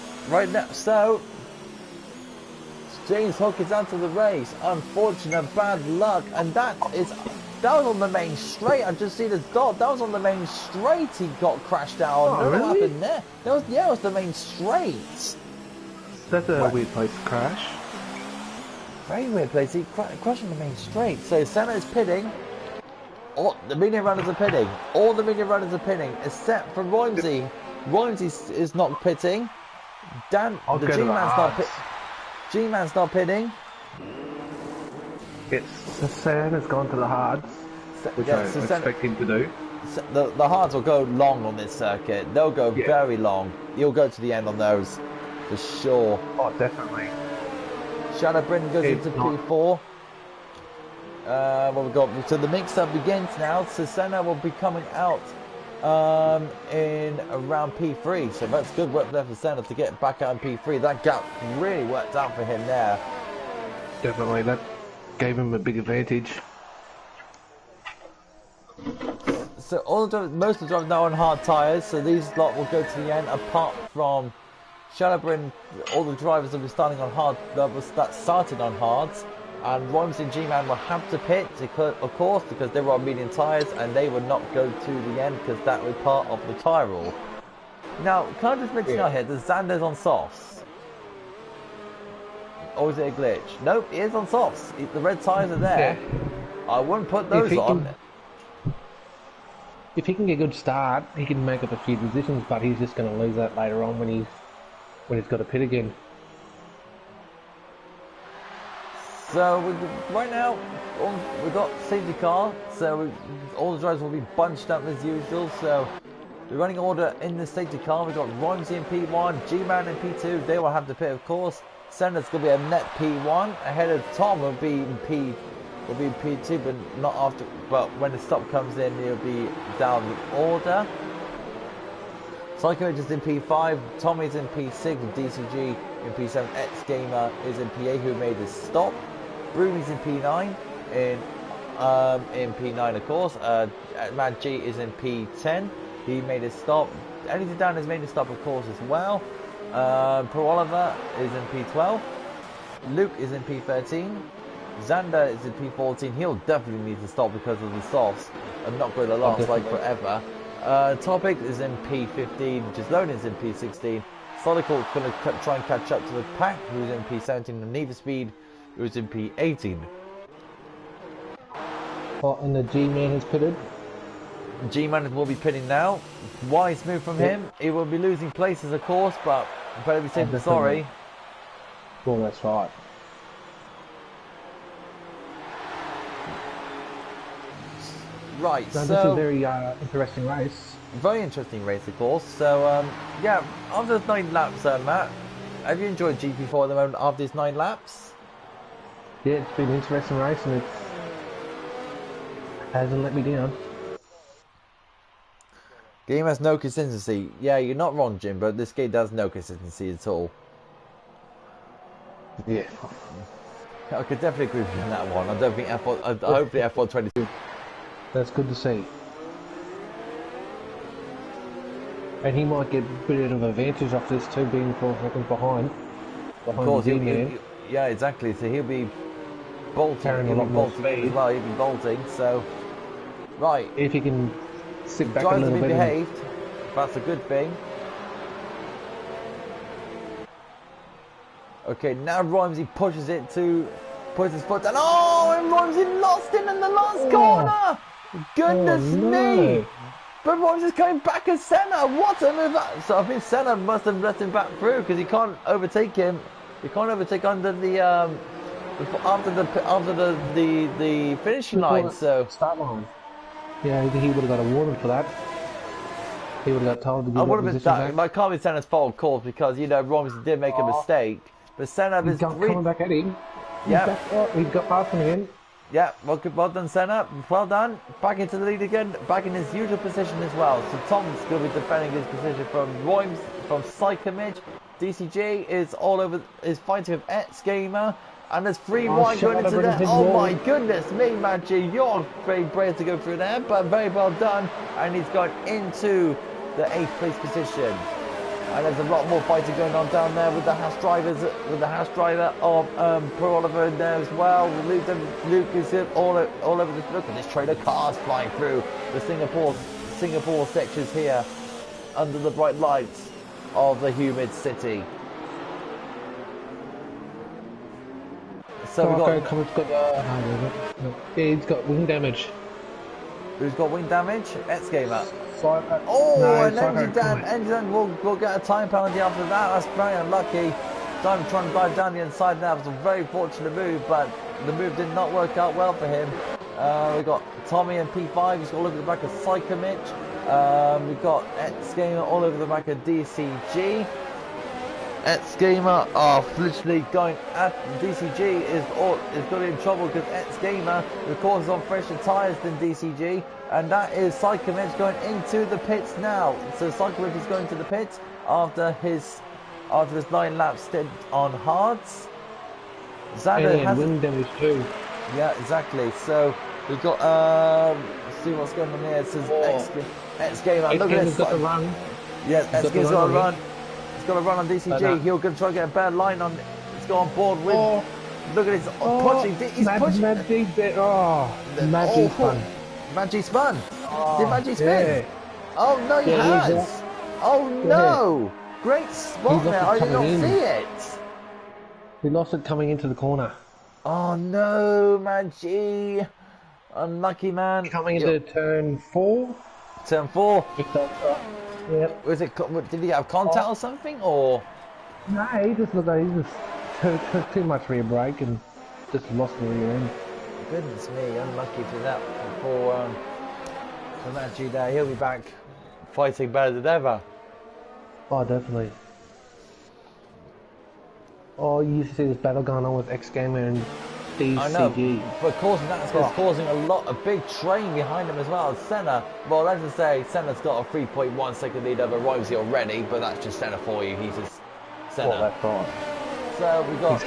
James Hook is out of the race. Unfortunate, bad luck, and that was on the main straight. I just see the dot. That was on the main straight. He got crashed out. Oh, I don't know really? what happened there. It was the main straight. That's a weird place to crash. Very weird place. He crashed on the main straight. So Senna is pitting. The medium runners are pitting. All the medium runners are pitting, except for Rhymesy. Rhymesy is not pitting. The G-Man's not pitting. G-Man's not pitting. Sam has gone to the hards, which I expect him to do. The hards will go long on this circuit. They'll go very long. You'll go to the end on those, for sure. Oh, definitely. Shadow Bryn goes into P4. What we got? So the mix-up begins now. So Senna will be coming out in around P3, so that's good work there for Senna to get back out in P3. That gap really worked out for him there. Definitely, that gave him a big advantage. So most of the drivers now on hard tyres, so these lot will go to the end. Apart from Shadowbrin, all the drivers will be starting on hard. That started on hards. And Rhymesy and G-Man will have to pit, of course, because they were on medium tyres, and they would not go to the end because that was part of the tyre rule. Now, can I just mention out here that Zander's on softs? Or is it a glitch? Nope, he is on softs. The red tyres are there. I wouldn't put those on. If he can get a good start, he can make up a few positions, but he's just going to lose that later on when he's got to pit again. So right now we've got safety car, so all the drivers will be bunched up as usual. So the running order in the safety car, we've got Rhymesy in P1, G-Man in P2. They will have to pit, of course. Senna's going to be a net P1 ahead of Tom. Will be in P2, but not after. But when the stop comes in, he'll be down the order. Psycho is in P5, Tommy's in P6, DCG in P7, X Gamer is in P8, who made his stop. Broonie's in P9, in P9 of course. Mad G is in P10. He made his stop. Anything down has made his stop of course as well. Pro Oliver is in P12. Luke is in P13. Zander is in P14. He'll definitely need to stop because of the softs and not going to last like forever. Topic is in P15. Gislone is in P16. Solical going to try and catch up to the pack, who's in P17, and Need for Speed, who's in P18. And the G-Man has pitted. G-Man will be pitting now. Wise move from him. He will be losing places, of course, but better be safe than sorry. Well, that's right. Right, so... This is a very interesting race. Very interesting race, of course. So, yeah, after 9 laps, Matt, have you enjoyed GP4 at the moment after these 9 laps? Yeah, it's been an interesting race and it hasn't let me down. Game has no consistency. Yeah, you're not wrong, Jim, but this game does no consistency at all. Yeah. I could definitely agree with you on that one. I don't think hopefully F1 22. That's good to see. And he might get a bit of advantage off this too, being 4 seconds behind. Of course, his man. yeah, exactly. So he'll be bolting. Carrying He'll a be lot more bolting in as speed. well. He'll be bolting. So, right. If he can sit back a Drives to little be bit. behaved. That's a good thing. Okay, now Rhymesy pushes his foot down. Oh, and Rhymesy lost him in the last corner. Goodness me. But Rhymesy's coming back as Senna. What a move. So I think Senna must have let him back through because he can't overtake him. He can't overtake under the after the finishing line. So start line. Yeah, he would have got a warning for that. He would have got told to give that position back. It can't be Senna's fault, of course, because you know Rhymesy did make a mistake. But Senna is coming back at him. Yeah, he's got past him again. Yeah, well done, Senna. Well done. Back into the lead again. Back in his usual position as well. So Tom's going to be defending his position from Rhymes, from Psychomage. DCG is is fighting with X Gamer. And there's 3 wide going into there. Oh my goodness me, Maggi. You're very brave to go through there, but very well done. And he's going into the 8th place position. And there's a lot more fighting going on down there with the Haas drivers, with the Haas driver of Pro Oliver in there as well. Luke is all over this. Look at this train of cars flying through the Singapore sections here under the bright lights of the humid city. So he's got wing damage. Who's got wing damage? X Gamer. Engie Dan will get a time penalty after that. That's very unlucky. Trying to dive down the inside now. It was a very fortunate move, but the move did not work out well for him. We've got Tommy and P5. He's got all over the back of Psychomich. We've got X Gamer all over the back of DCG. X Gamer are literally going at DCG is going in trouble because X Gamer, of course, is on fresher tyres than DCG, and that is Psychomich going into the pits now. So Psychomich is going to the pits after his 9-lap stint on hards. Xander has wind damage too. Yeah, exactly. So we've got let's see what's going on here. It says X Gamer. Look at this. Got the run. Yeah, X Gamer's got a run. He's got to run on DCG. He'll try to get a bad line on. Let's go on board with. Look at his punching. He's pushing. Maggi spun. Maggi spun. Did Maggi spin? Yeah. Oh no, he has. Oh no! Great spot there. I did not see it. He lost it coming into the corner. Oh no, Maggi. Unlucky man. Coming into turn 4. Turn 4. Yep. Was it? Did he have contact or something, or? No, he just looked like he just took too much rear brake and just lost the rear end. Goodness me, unlucky for that for Maggi there. He'll be back fighting better than ever. Oh, definitely. Oh, you used to see this battle going on with X Gamer and DCG. I know, but of course that's causing a big train behind him as well. Senna, well, let's just say Senna's got a 3.1 second lead over Rhymesy already, but that's just Senna for you. He's just Senna. Well, that's right. So we've got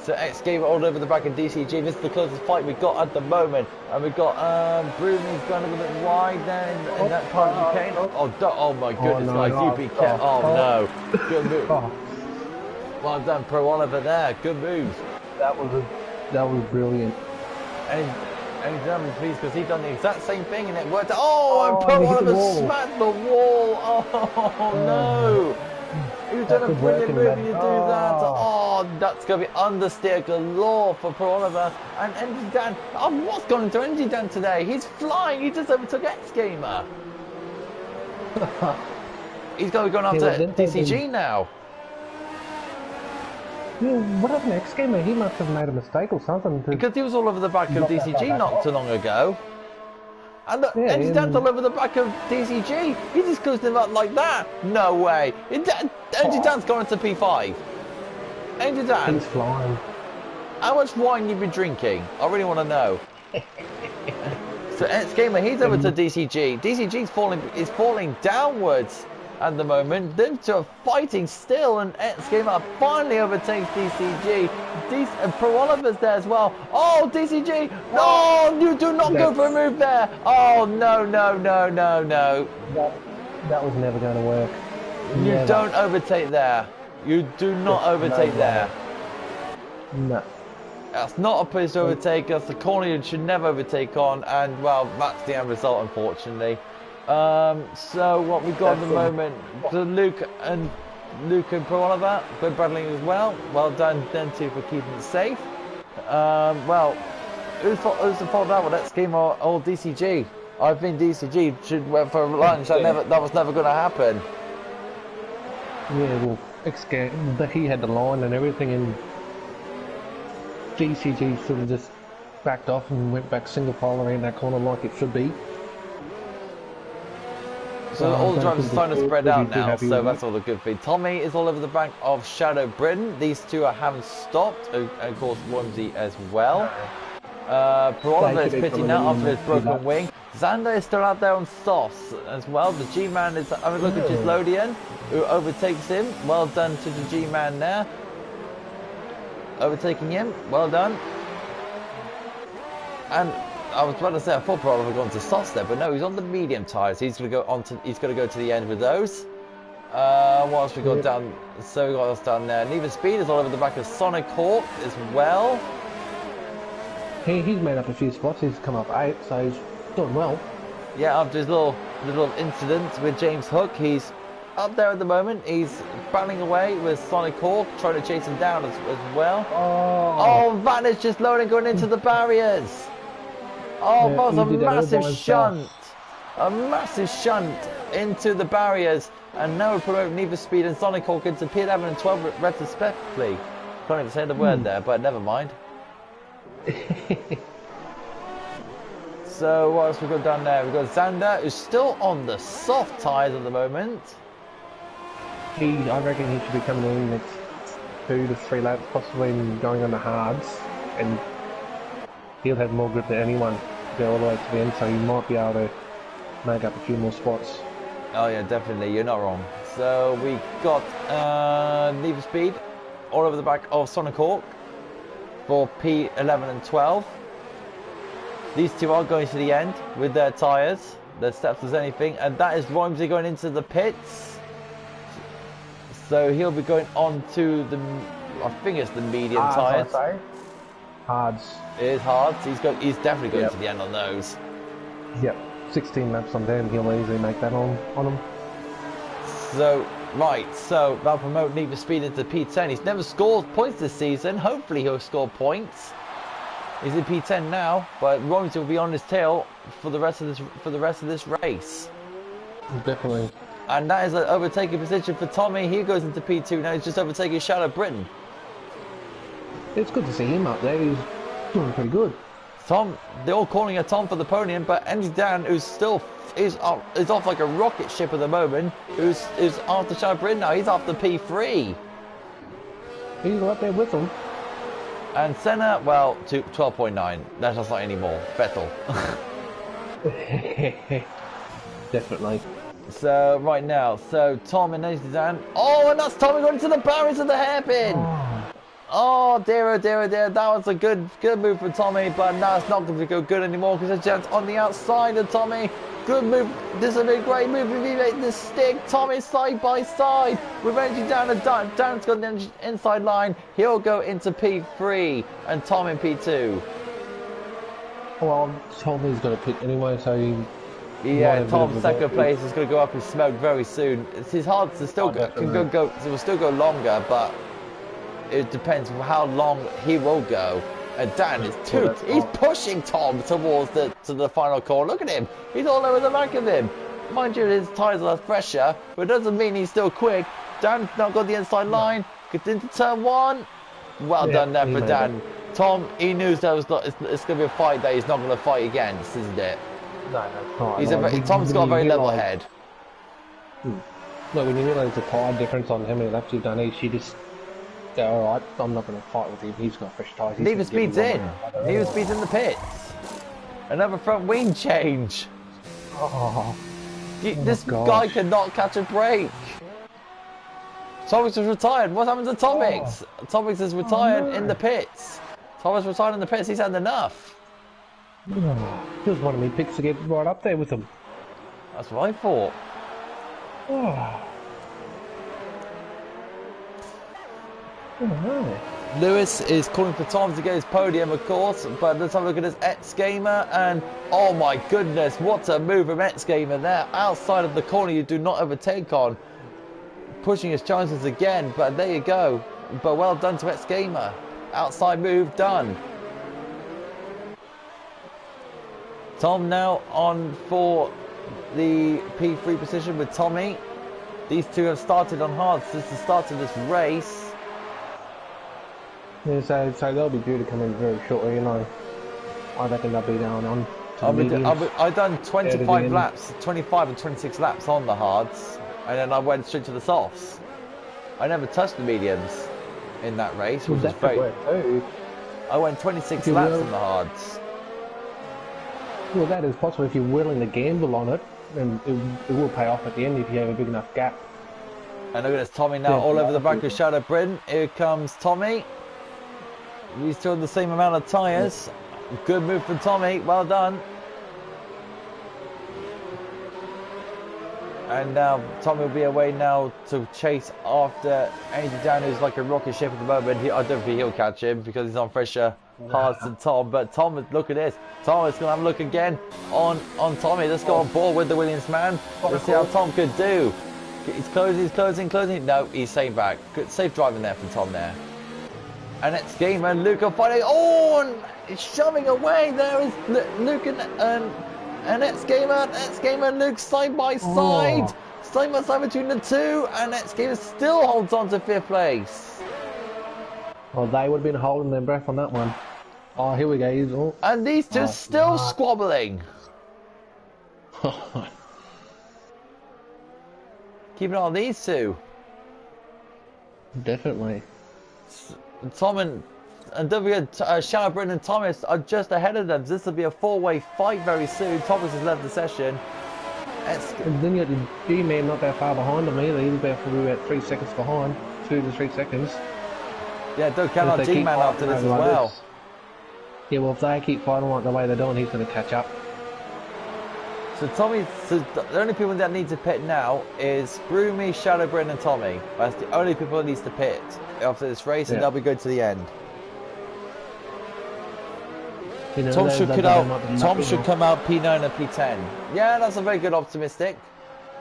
So X Gamer all over the back of DCG. This is the closest fight we've got at the moment, and we've got Bruni's going a little bit wide there in that part of the cane. Oh my goodness, guys, you be careful. Oh no, good move. Well done, Pro Oliver there. Good moves. That was brilliant. And he's done this piece because he's done the exact same thing and it worked. Oh, and Pro Oliver smacked the wall. Oh no. You've done a brilliant move and you do that. Oh, that's going to be understeer galore for Pro Oliver. And Engie Dan. Oh, what's gone into Engie Dan today? He's flying. He just overtook X Gamer. He's going to be going after DCG now. What happened to X Gamer? He must have made a mistake or something. Because he was all over the back of DCG not too long ago. And look, Engie Dan's all over the back of DCG. He just closed him up like that. No way. Engie Dan's gone into P5. Engie Dan. He's flying. How much wine you been drinking? I really want to know. So X Gamer, he's over to DCG. DCG's is falling downwards at the moment. Them two are fighting still, and X Gamer finally overtakes DCG. Pro Oliver's there as well. Oh, DCG! No, you do not go for a move there. Oh, no. That was never going to work. You Never. don't overtake there. You do not overtake there. No. That's not a place to overtake. That's the corner you should never overtake on. And, well, that's the end result, unfortunately. So what we got at the moment, Luke and Prolava, good battling as well. Well done, them two, for keeping it safe. Well, who's the fault of that one? That's game or DCG. I think DCG should went for lunch. That was never going to happen. Yeah, well, he had the line and everything, and DCG sort of just backed off and went back single file around that corner like it should be. So all the drivers are starting to spread out now, so that's all a good thing. Tommy is all over the back of Shadow Britain. These two haven't stopped, and of course Wormsy as well. Prolava is pitting out after his broken wing. Xander is still out there on softs as well. The G-Man is having a look at Gislodian, who overtakes him. Well done to the G-Man there. Overtaking him, well done. And I was about to say I thought Prolava had gone to softs there, but no, he's on the medium tyres. He's gonna go to the end with those. What else we got down? So we got us down there. Need for Speed is all over the back of Sonic Hawk as well. He's made up a few spots. He's come up 8, so he's doing well. Yeah, after his little incident with James Hook, he's up there at the moment. He's battling away with Sonic Hawk, trying to chase him down as well. Oh, Van is just loading, going into the barriers. Oh, yeah, that was a massive shunt. A massive shunt into the barriers. And now we're promoting Need for Speed and Sonic Hawk into P11 and 12 retrospectively. Can't even say the word there, but never mind. So what else we got down there? We've got Xander, who's still on the soft tyres at the moment. I reckon he should be coming in next 2 to 3 laps, possibly going on the hards, and he'll have more grip than anyone to go all the way to the end, so he might be able to make up a few more spots. Oh yeah, definitely, you're not wrong. So we got Need for Speed all over the back of Sonic Hawk for P11 and 12. These two are going to the end with their tyres, their steps as anything, and that is Wormsy going into the pits. So he'll be going on to the, I think it's the medium tyres. Hards. It is hard. He's definitely going to the end on those. Yep. 16 laps on them, he'll easily make that on him. So, right, so that'll promote Need for Speed into P10. He's never scored points this season. Hopefully he'll score points. He's in P10 now, but Wormsy will be on his tail for the rest of this race. Definitely. And that is an overtaking position for Tommy. He goes into P2 now. He's just overtaking Shadow Britain. It's good to see him up there. He's doing pretty good. Tom, they're all calling her Tom for the podium, but Andy Dan, who's still is off like a rocket ship at the moment, who's after Shadow Britain now. He's after P3. He's right there with them. And Senna, well, to 12.9. That's just not anymore. Vettel. Definitely. So right now, so Tom and Andy Dan. Oh, and that's Tommy going to the barriers of the hairpin. Oh dear, oh dear, oh dear. That was a good move from Tommy, but now it's not going to go good anymore because the Jets on the outside of Tommy. Good move. This is a great move. If he made this stick, Tommy side by side. With Angie down and Dan's got the inside line. He'll go into P3 and Tom in P2. Well, Tommy's got to pit anyway, so he... Yeah, Tom's second place is going to go up in smoke very soon. It's his heart to still it will still go longer, but it depends on how long he will go. And Dan is he's pushing Tom towards the final corner. Look at him. He's all over the back of him. Mind you, his tyres are fresher, but it doesn't mean he's still quick. Dan's not got the inside line. Gets into turn 1. Well done there for Dan. Tom, he knew that it's going to be a fight that he's not going to fight against, isn't it? No, that's not. Tom's got a very level head. Look, when you realise the tyre difference on how many laps you've done each, you just go, alright, I'm not going to fight with him. He's got fresh tyres. Need for Speed's in. Need for Speed's in the pits. Another front wing change. This guy cannot catch a break. Tomix is retired. What happened to Tomix? Tomix is retired in the pits. Tomix retired in the pits. He's had enough. He was one of my picks to get right up there with him. That's what I thought. Oh. Oh no. Lewis is calling for Tom to get his podium, of course, but let's have a look at his X-Gamer, and oh my goodness, what a move from X-Gamer there, outside of the corner you do not overtake on, pushing his chances again, but there you go, but well done to X-Gamer, outside move done. Tom now on for the P3 position with Tommy. These two have started on hard since the start of this race. Yeah, so they'll be due to come in very shortly, you know. I reckon they'll be down on to the mediums. I've done 25 laps, 25 and 26 laps on the hards, and then I went straight to the softs. I never touched the mediums in that race, which was great. I went 26 laps on the hards. Well, that is possible if you're willing to gamble on it, and it will pay off at the end if you have a big enough gap. And look at this, Tommy now all over the back of Shadow Bryn. Here comes Tommy. He's still the same amount of tyres. Good move from Tommy, well done. And now Tommy will be away now to chase after Andy Dan, who's like a rocket ship at the moment. I don't think he'll catch him because he's on fresher hards than Tom. But Tom, look at this. Tom is going to have a look again on Tommy. Let's go on board with the Williams man. Let's see how Tom could do. He's closing. No, he's staying back. Good, safe driving there from Tom there. And it's Gamer and Luke are fighting. Oh, and it's shoving away. There is Luke and X-Gamer and Luke side by side. Side by side between the two. And X-Gamer still holds on to 5th place. Well, they would have been holding their breath on that one. Oh, here we go. And these two still squabbling. Keep an eye on these two. Definitely. Tom and don't forget, Shadow Bryn and Thomas are just ahead of them. This will be a 4-way fight very soon. Thomas has left the session. And then you got the G-Man not that far behind them either. He's about 3 seconds behind. 2 to 3 seconds. Yeah, don't count on G-Man after this as well. Yeah, well, if they keep fighting like the way they're doing, he's going to catch up. So the only people that need to pit now is Broomy, Shadow Bryn and Tommy. That's the only people that needs to pit after this race, and they'll be good to the end. You know, Tom should come out P9 and P10. Yeah, that's a very good optimistic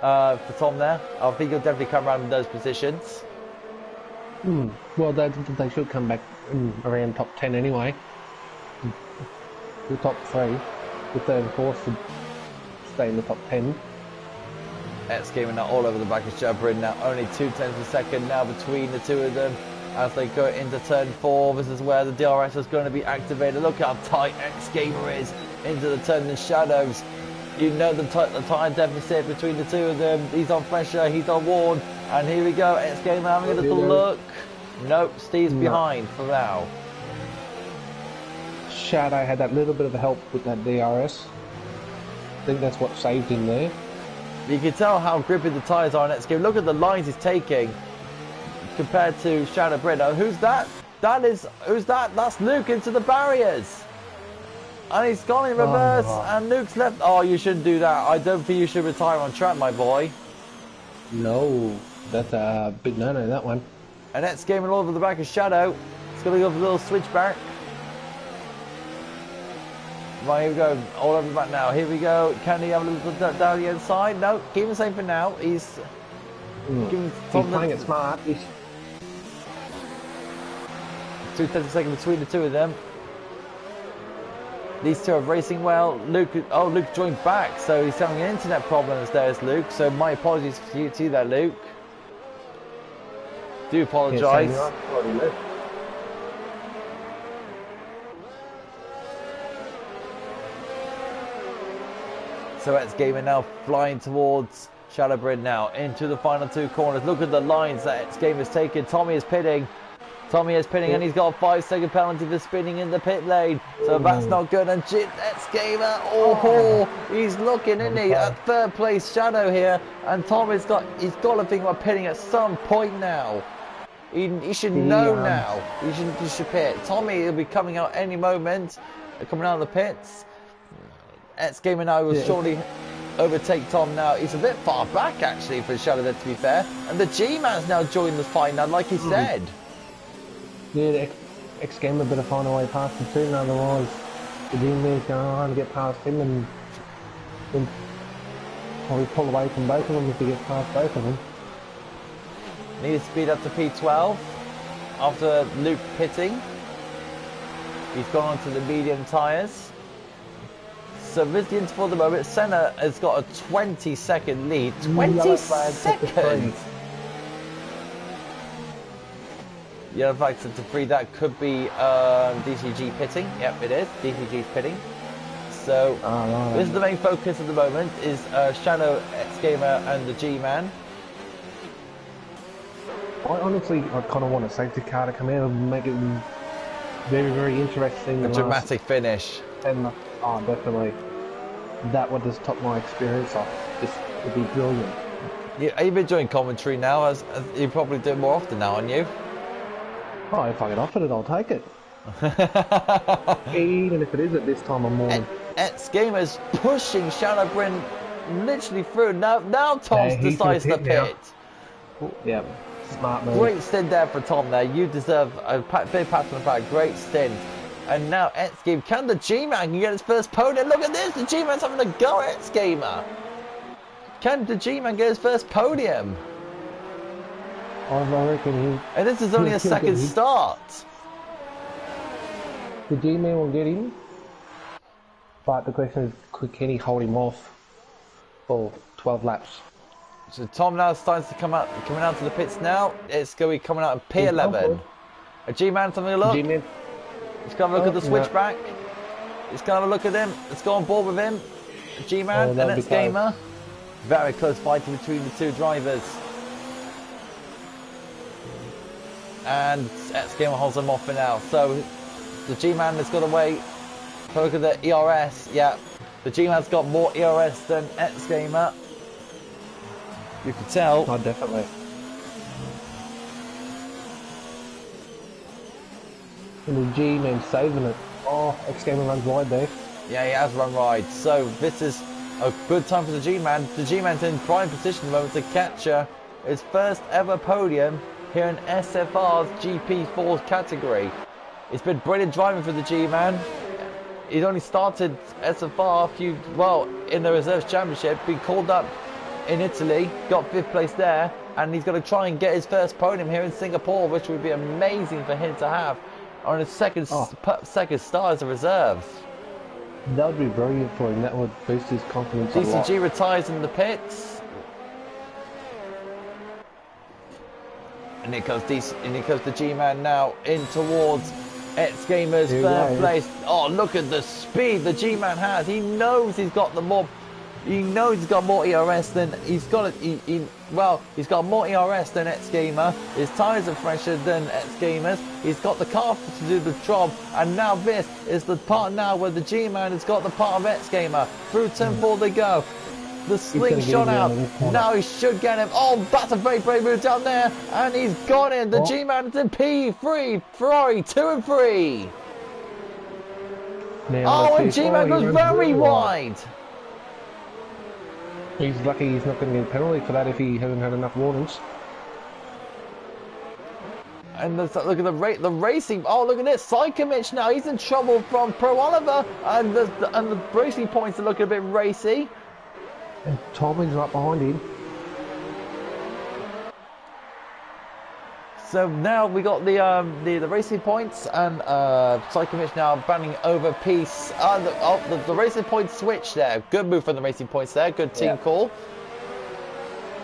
for Tom there. I think he'll definitely come around in those positions. Well, they should come back around top 10 anyway. The top 3, the 3rd and 4th should stay in the top 10. X-Gamer now all over the back of Shadow now, only 0.2 a second now between the two of them as they go into turn 4. This is where the DRS is going to be activated. Look how tight X-Gamer is into the turn in shadows. You know the time deficit between the two of them. He's on pressure, he's on warn, and here we go. X-Gamer having a little look. Nope, Steve's behind for now. Shadow had that little bit of help with that DRS. I think that's what saved him there. You can tell how grippy the tyres are on X-Gamer. Look at the lines he's taking compared to Shadow Bryn. Now, who's that? Who's that? That's Luke into the barriers. And he's gone in reverse, and Luke's left. Oh, you shouldn't do that. I don't think you should retire on track, my boy. No, that's a big no-no, that one. And X-Gamer all over the back of Shadow. It's going to go for a little switchback. Right, here we go, all over the back now. Here we go. Can he have a little down the inside? No, keep him safe for now. He's playing it smart. 2/10 a second between the two of them. These two are racing well. Luke joined back, so he's having an internet problems there, is Luke. So my apologies to you there, Luke. Do apologise. So X-Gamer now flying towards Shadow Bryn now into the final 2 corners. Look at the lines that X-Gamer's taken. Tommy is pitting. And he's got a 5-second penalty for spinning in the pit lane. So that's not good. And X-Gamer, he's looking, isn't he? At 3rd place Shadow here. And Tommy's got to think about pitting at some point now. He should know now. He should pit. Tommy will be coming out any moment. Coming out of the pits. X-Gamer now will surely overtake Tom now. He's a bit far back, actually, for Shadow, to be fair. And the G-Man's now joined the fight now, like he said. Yeah, the X-Gamer better find a way past him soon, otherwise the G-Man's going to get past him and then probably pull away from both of them if he gets past both of them. Need to speed up to P12 after Luke pitting. He's gone on to the medium tyres. So Vizians for the moment, Senna has got a 20-second lead. 20 seconds! Yellow flag set to free. That could be DCG pitting. Yep, it is. DCG's pitting. So this is the main focus at the moment, is Shadow, X-Gamer and the G-Man. I honestly kind of want a safety car to come out and make it very, very interesting. A dramatic finish. And definitely. That would just top my experience off. This would be brilliant. Yeah, you've been doing commentary now, as you probably do it more often now, aren't you? Oh, if I get offered it, I'll take it. Even if it is at this time of morning. X-Gamer's pushing Shadowbrin literally through. Now Tom decides to pit. Yeah, smart move. Great stint there for Tom there. You deserve a big pat on the back. Great stint. And now X-Gamer, can the G-Man get his first podium? Look at this, the G-Man's having a go at X-Gamer. Can the G-Man get his first podium? I reckon and this is only a second start. The G-Man will get him, but the question is, can he hold him off for 12 laps? So Tom now starts to coming out to the pits now. It's going to be coming out of P11. A G-Man having a look. G-Man. He's going to look at the switchback. He's going to have a look at him. Let's go on board with him. G-Man and X-Gamer. Very close fighting between the two drivers. And X-Gamer holds them off for now. So the G-Man has got away. Look at the ERS. Yeah, the G-Man's got more ERS than X-Gamer. You can tell. Oh, definitely. And the G-Man saving it. Oh, X-Gamer runs wide there. Yeah, he has run wide. So this is a good time for the G-Man. The G-Man's in prime position at the moment to capture his first ever podium here in SFR's GP4 category. It's been brilliant driving for the G-Man. He's only started SFR in the Reserves Championship, been called up in Italy, got 5th place there, and he's going to try and get his first podium here in Singapore, which would be amazing for him to have on his second start as a reserve. That would be brilliant for him. That would boost his confidence. DCG retires in the pits. And here comes the G-Man now in towards X-Gamer's third place. Oh, look at the speed the G-Man has. He knows he's got more ERS than he's got. He's got more ERS than X-Gamer. His tyres are fresher than X-Gamer's. He's got the car to do the job. And now this is the part now where the G-Man has got the part of X-Gamer. Through turn 4 they go. The slingshot out. Now he should get him. Oh, that's a very brave move down there. And he's got him. The G-Man is in P3. Ferrari 2 and 3. And G-Man goes very wide. He's lucky he's not going to get a penalty for that if he hasn't had enough warnings. And look at the racing. Oh, look at this. Sykomich now. He's in trouble from Pro Oliver. And the racing points are looking a bit racy. And Tommy's right behind him. So now we got the racing points and Sykomich now banning over Peace. The racing points switch there. Good move from the racing points there. Good team call.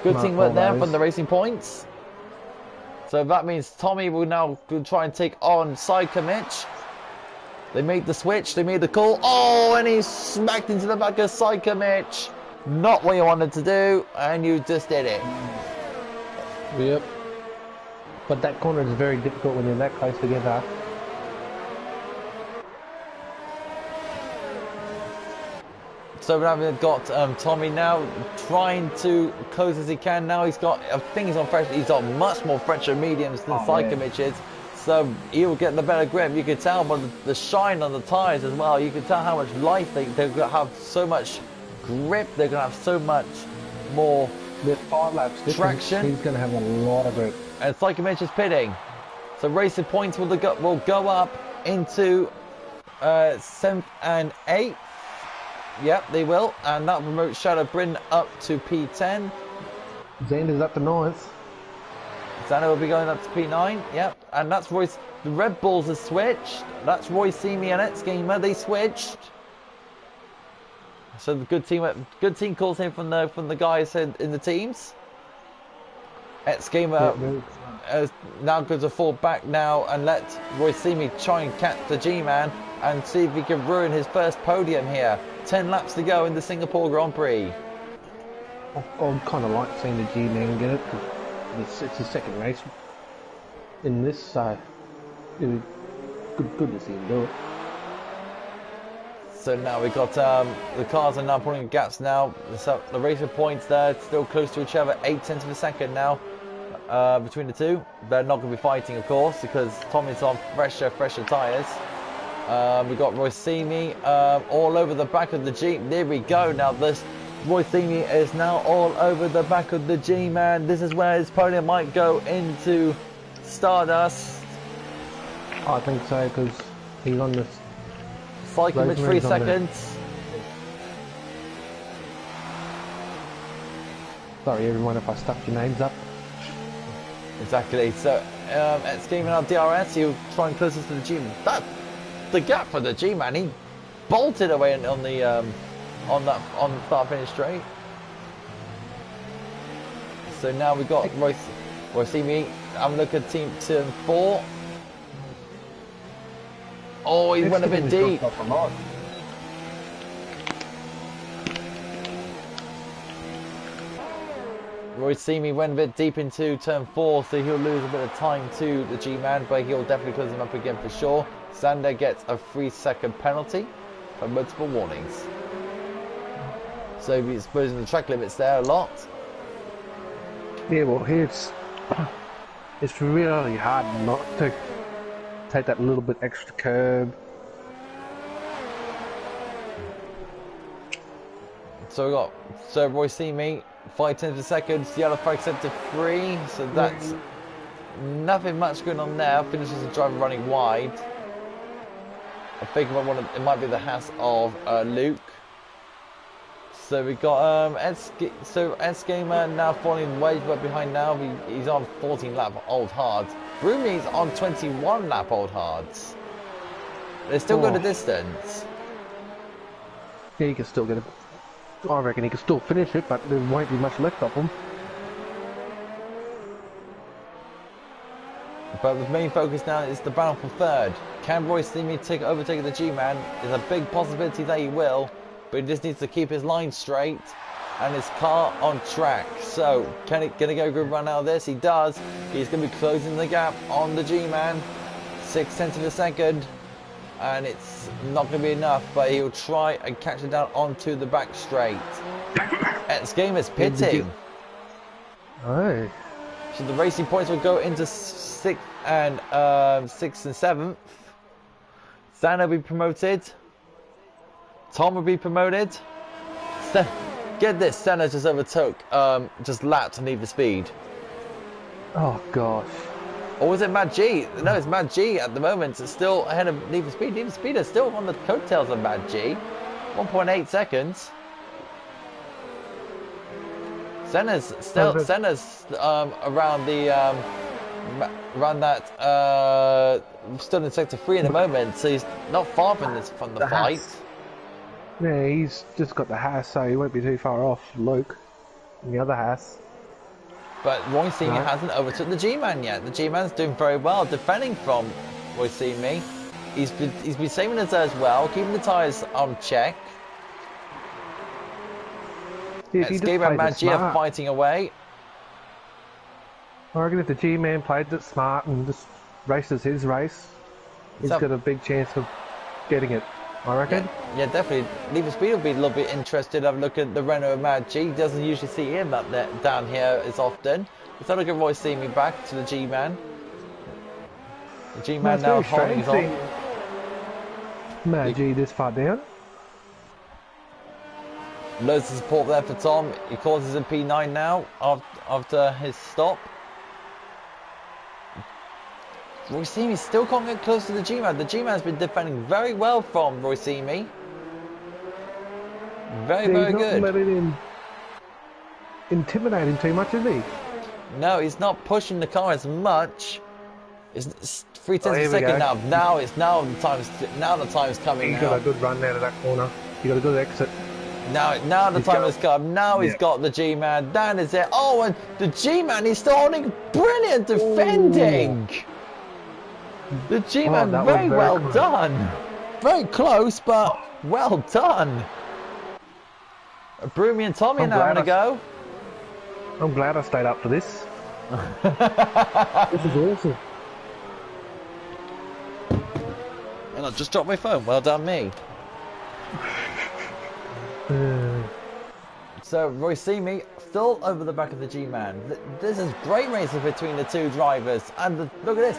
Good teamwork there from the racing points. So that means Tommy will now try and take on Sykomich. They made the switch. They made the call. Oh, and he smacked into the back of Sykomich. Not what you wanted to do, and you just did it. Yep. But that corner is very difficult when they're that close together. So we've got Tommy now trying to close as he can. Now I think he's on fresh. He's got much more fresher mediums than Sykomich is. So he'll get the better grip. You can tell by the shine on the tyres as well. You can tell how much life they have, so much grip. They're going to have so much more There's 5 laps difference. traction. He's going to have a lot of grip. And Psychomitch is pitting. So Racing Points will go up into 7th and 8th. Yep, they will. And that will promote Shadow Bryn up to P10. Xander's up to 9th. Xander will be going up to P9. Yep. And that's Royce. The Red Bulls have switched. That's Roy Simi and X-Gamer. They switched. So the good team calls in from the guys in the teams. X-Gamer now goes to fall back now and let Roy Simi try and catch the G-Man and see if he can ruin his first podium here. 10 laps to go in the Singapore Grand Prix. I'd kind of like seeing the G-Man get it, because it's his second race in this, so it was good to see him do it. So now we got the cars are now pulling gaps now. So the Racing Points there still close to each other, 8/10 of a second now between the two. They're not going to be fighting, of course, because Tommy's on fresher tyres. We got Roy Simi all over the back of the Jeep. There we go. Now this Roy Simi is now all over the back of the G-Man. This is where his podium might go into Stardust. I think so, because he's on this. Cycling with 3 seconds. Sorry everyone if I stuffed your names up. Exactly. So it's gaming our DRS. He'll try and close us to the G-Man. The gap for the G-Man. He bolted away on the start finish straight. So now we've got Roy Simi. I'm looking at team 2 and 4. Oh, he went a bit deep. Roy Simi went a bit deep into turn 4, so he'll lose a bit of time to the G-Man, but he'll definitely close him up again for sure. Xander gets a 3-second penalty for multiple warnings. So he's exposing the track limits there a lot. Yeah, well, it's really hard not to take that little bit extra curb. So Roy Simi, 5/10 seconds, the other flag set to 3, so that's nothing much going on there. Finishes the driver running wide. I think it might be the Haas of Luke. So we got S-Gamer now falling way behind now. He's on 14 lap old hards. Broomy's on 21 lap old hards. They're still got a distance. Yeah, he can still get it. I reckon he can still finish it, but there won't be much left of him. But the main focus now is the battle for third. Can Roy Simi overtake the G-Man? There's a big possibility that he will, but he just needs to keep his line straight and his car on track. So, can he get a good run out of this? He does. He's going to be closing the gap on the G-Man. 6/10 of a second. And it's not going to be enough, but he'll try and catch it down onto the back straight. X-Gamer's pitting. Oh. So the Racing Points will go into 6th and 7th. Xander will be promoted. Tom will be promoted. Get this, Senna just overtook, just lapped Need for Speed. Oh gosh. Or was it Mad G? No, it's Mad G at the moment. It's still ahead of Need for Speed. Need for Speed is still on the coattails of Mad G. 1.8 seconds. Senna's around the around that still in sector 3 in the moment, so he's not far from the fight. Yeah, he's just got the Haas, so he won't be too far off Luke and the other Haas. But Roy Simi hasn't overtook the G-Man yet. The G-Man's doing very well, defending from Roy Simi. He's been saving his as well, keeping the tyres on check. X-Gamer and Mad G are fighting away. I reckon if the G-Man played it smart and just races his race, he's got a big chance of getting it. I reckon. Yeah, definitely. Need for Speed will be a little bit interested. Have a look at the Renault of Mad G. Doesn't usually see him up there, down here as often. Let's have a look at Roy Simi back to the G-Man. The G-Man now holding his on. Mad G this far down. Loads of support there for Tom. He causes a P9 now after his stop. Roy still can't get close to the G-Man. The G-Man's been defending very well from Roy Simi. Very good. He's not letting him intimidate him too much, is he? No, he's not pushing the car as much. It's 3 tenths a second now. Now the time's coming. He's got a good run out of that corner. He got a good exit. Now the time has come. Now he's got the G-Man. That is it. Oh, and the G-Man is still holding. Brilliant defending. Ooh. The G-Man, very well done. Very close, but well done. Broomy and Tommy now having a go. I'm glad I stayed up for this. This is awesome. And I just dropped my phone. Well done, me. So Roy Simi still over the back of the G-Man. This is great racing between the two drivers. And look at this.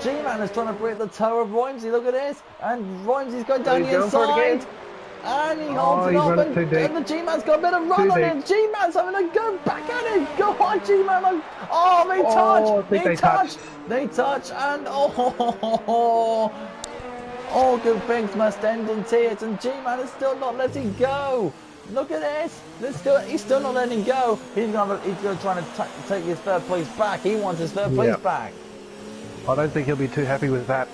G-Man is trying to break the toe of Roimsey. Look at this. And Roimsey's going down the inside. And he holds it up. And the G-Man's got a bit of run on it. G-Man's having a go back at it. Go on, G-Man. Oh, they touch. They touch. And all good things must end in tears. And G-Man is still not letting go. Look at this. He's still not letting go. He's going to try to take his third place back. He wants his third place back. I don't think he'll be too happy with that.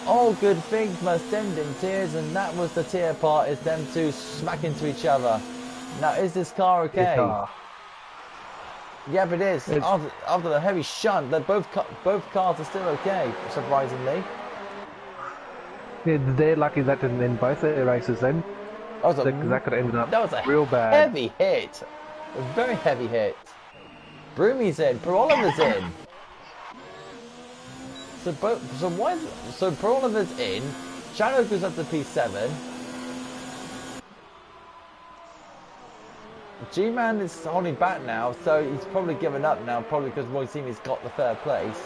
All good things must end in tears, and that was the tear part, is them two smack into each other. Now, is this car okay? Yeah, but it is. After the heavy shunt, both cars are still okay, surprisingly. Yeah, they're lucky that didn't end both their races then. That could have ended up real bad. Heavy hit. A very heavy hit. Broomy's in. Oliver's in. So Oliver's in. Shadow goes up to P7. G-Man is holding back now, so he's probably given up now, probably because Roy Simi's got the third place.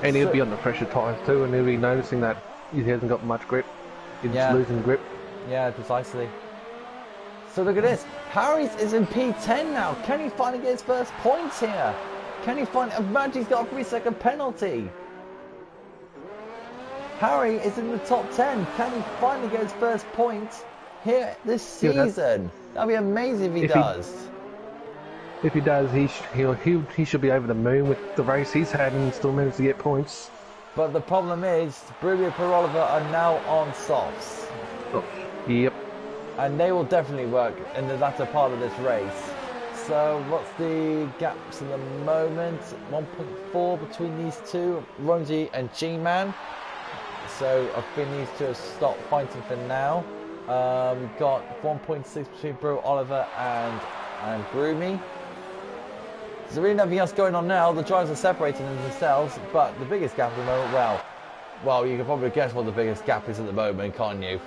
And he'll be on the pressure tyres too, and he'll be noticing that he hasn't got much grip. He's losing grip. Yeah, precisely. So look at this. Harry's is in P10 now. Can he finally get his first points here? Can he imagine he's got a 3-second penalty. Harry is in the top 10. Can he finally get his first points here this season? That'd be amazing if he does. If he does, he should be over the moon with the race he's had and still managed to get points. But the problem is, Brumi and Oliver are now on softs. Yep. And they will definitely work in the latter part of this race. So what's the gaps at the moment? 1.4 between these two, Roimsey and G-Man. So I think these two have stopped fighting for now. Got 1.6 between Bro Oliver and Brumi. There's really nothing else going on now. The drivers are separating themselves, but the biggest gap at the moment, well, you can probably guess what the biggest gap is at the moment, can't you?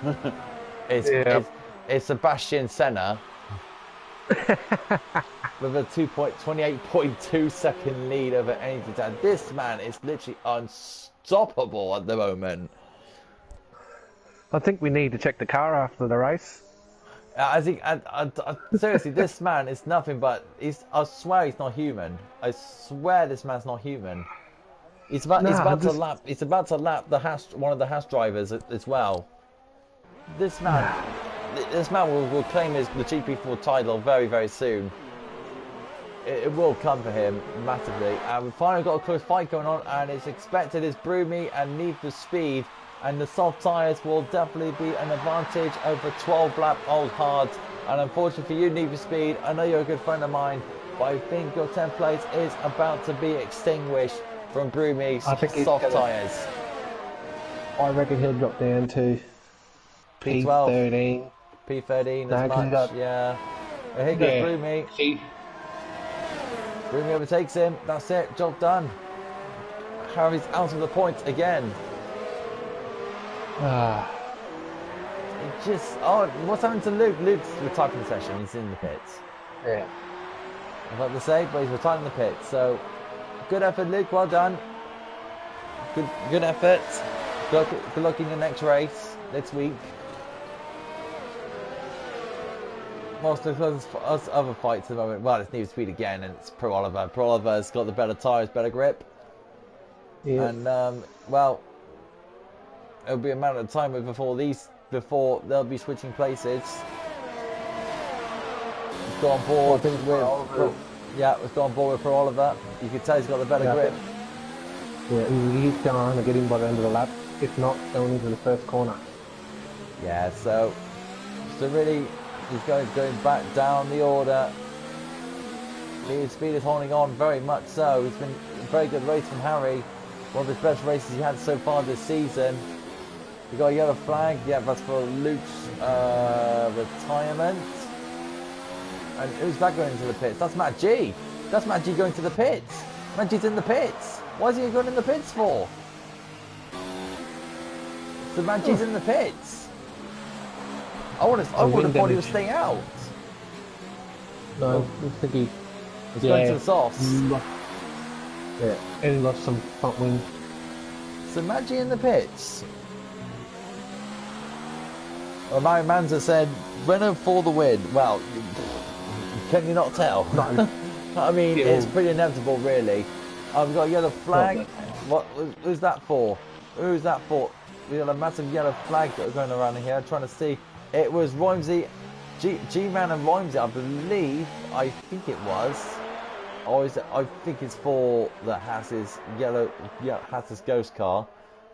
It's Sebastian Senna with a 28.2 second lead over anything. This man is literally unstoppable at the moment. I think we need to check the car after the race. Seriously, this man is nothing but. I swear he's not human. I swear this man's not human. He's about to lap one of the Haas drivers as well. This man will claim the GP4 title very, very soon. It will come for him massively. And we've finally got a close fight going on, and it's expected as Brumi and Need for Speed. And the soft tyres will definitely be an advantage over 12 lap old hards. And unfortunately for you, Need for Speed, I know you're a good friend of mine, but I think your 10th place is about to be extinguished from Brumi's soft tyres. I reckon he'll drop down to P13. P13 as much, yeah. And here goes Brumi. Brumi overtakes him. That's it, job done. Harry's out of the points again. What's happened to Luke? Luke's retired from the session. He's in the pits. Yeah. I'm about to say, but he's retired in the pits. So, good effort, Luke. Well done. Good effort. Good luck in your next race next week. most of us other fights at the moment, well, it's Need for Speed again, and it's Pro Oliver. Pro Oliver's got the better tyres, better grip. Yeah. And, well, it'll be a matter of time before they'll be switching places. We've gone board with we've gone board with Pro Oliver. You can tell he's got the better grip. Yeah, he's going to get in by the end of the lap. If not, going into the first corner. Yeah, so really, he's going back down the order. Need for Speed is holding on very much so. It's been a very good race from Harry. One of his best races he had so far this season. We got a yellow flag. Yeah, that's for Luke's retirement. And who's that going into the pits? That's Matt G. That's Matt G going to the pits. Matt G's in the pits. Why is he going in the pits for? So Matt G's in the pits. I would have thought he was staying out. No, I think he's going to the softs. Yeah, and he lost some front wing. So Matt G in the pits. Well, Mario Manza said, Renault for the win. Well, can you not tell? No. I mean, it's pretty inevitable, really. I've got a yellow flag. Who's that for? Who's that for? We got a massive yellow flag that was going around here. I'm trying to see. It was Roimsey, G-Man and Roimsey, I believe. I think it was. I think it's for the Haas's Haas's ghost car.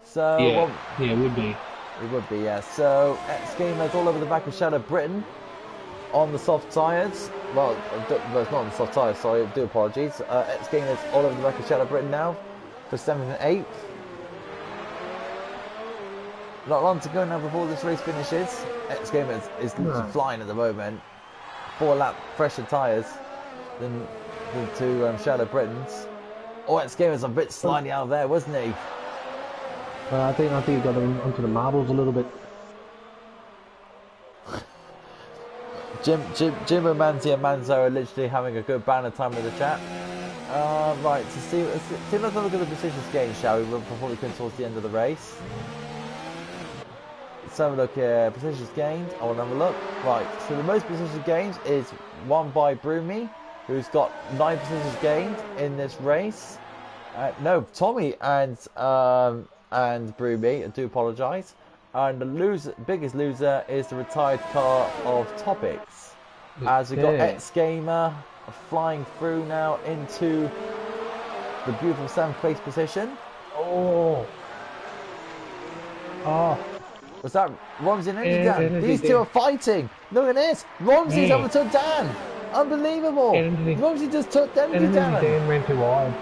So yeah, it would be. It would be, yeah. So X Gamers all over the back of Shadow Britain on the soft tyres. Well, it's not on the soft tyres, sorry, I do apologies. X Gamers all over the back of Shadow Britain now for 7th and 8th. Not long to go now before this race finishes. X Gamers is flying at the moment. 4-lap fresher tyres than to Shadow Britain's. Oh, X Gamers a bit sliding out there, wasn't he? I think he got onto the marbles a little bit. Jim and Manzi and Manzo are literally having a good banner time with the chat. Right, let's have a look at the positions gained, shall we, before we come towards the end of the race. Let's have a look here. Positions gained. I want to have a look. Right, so the most positions gained is won by Broomy, who's got 9 positions gained in this race. No, Tommy and Broomy, I do apologise. And the biggest loser is the retired car of Topics. As we've got X Gamer flying through now into the beautiful 7th place position. Oh. Was that Romsey and Energy Dan? These two are fighting. Look at this. Romsey's overtook Dan. Unbelievable. Romsey just took Energy Dan. Dan ran too wide.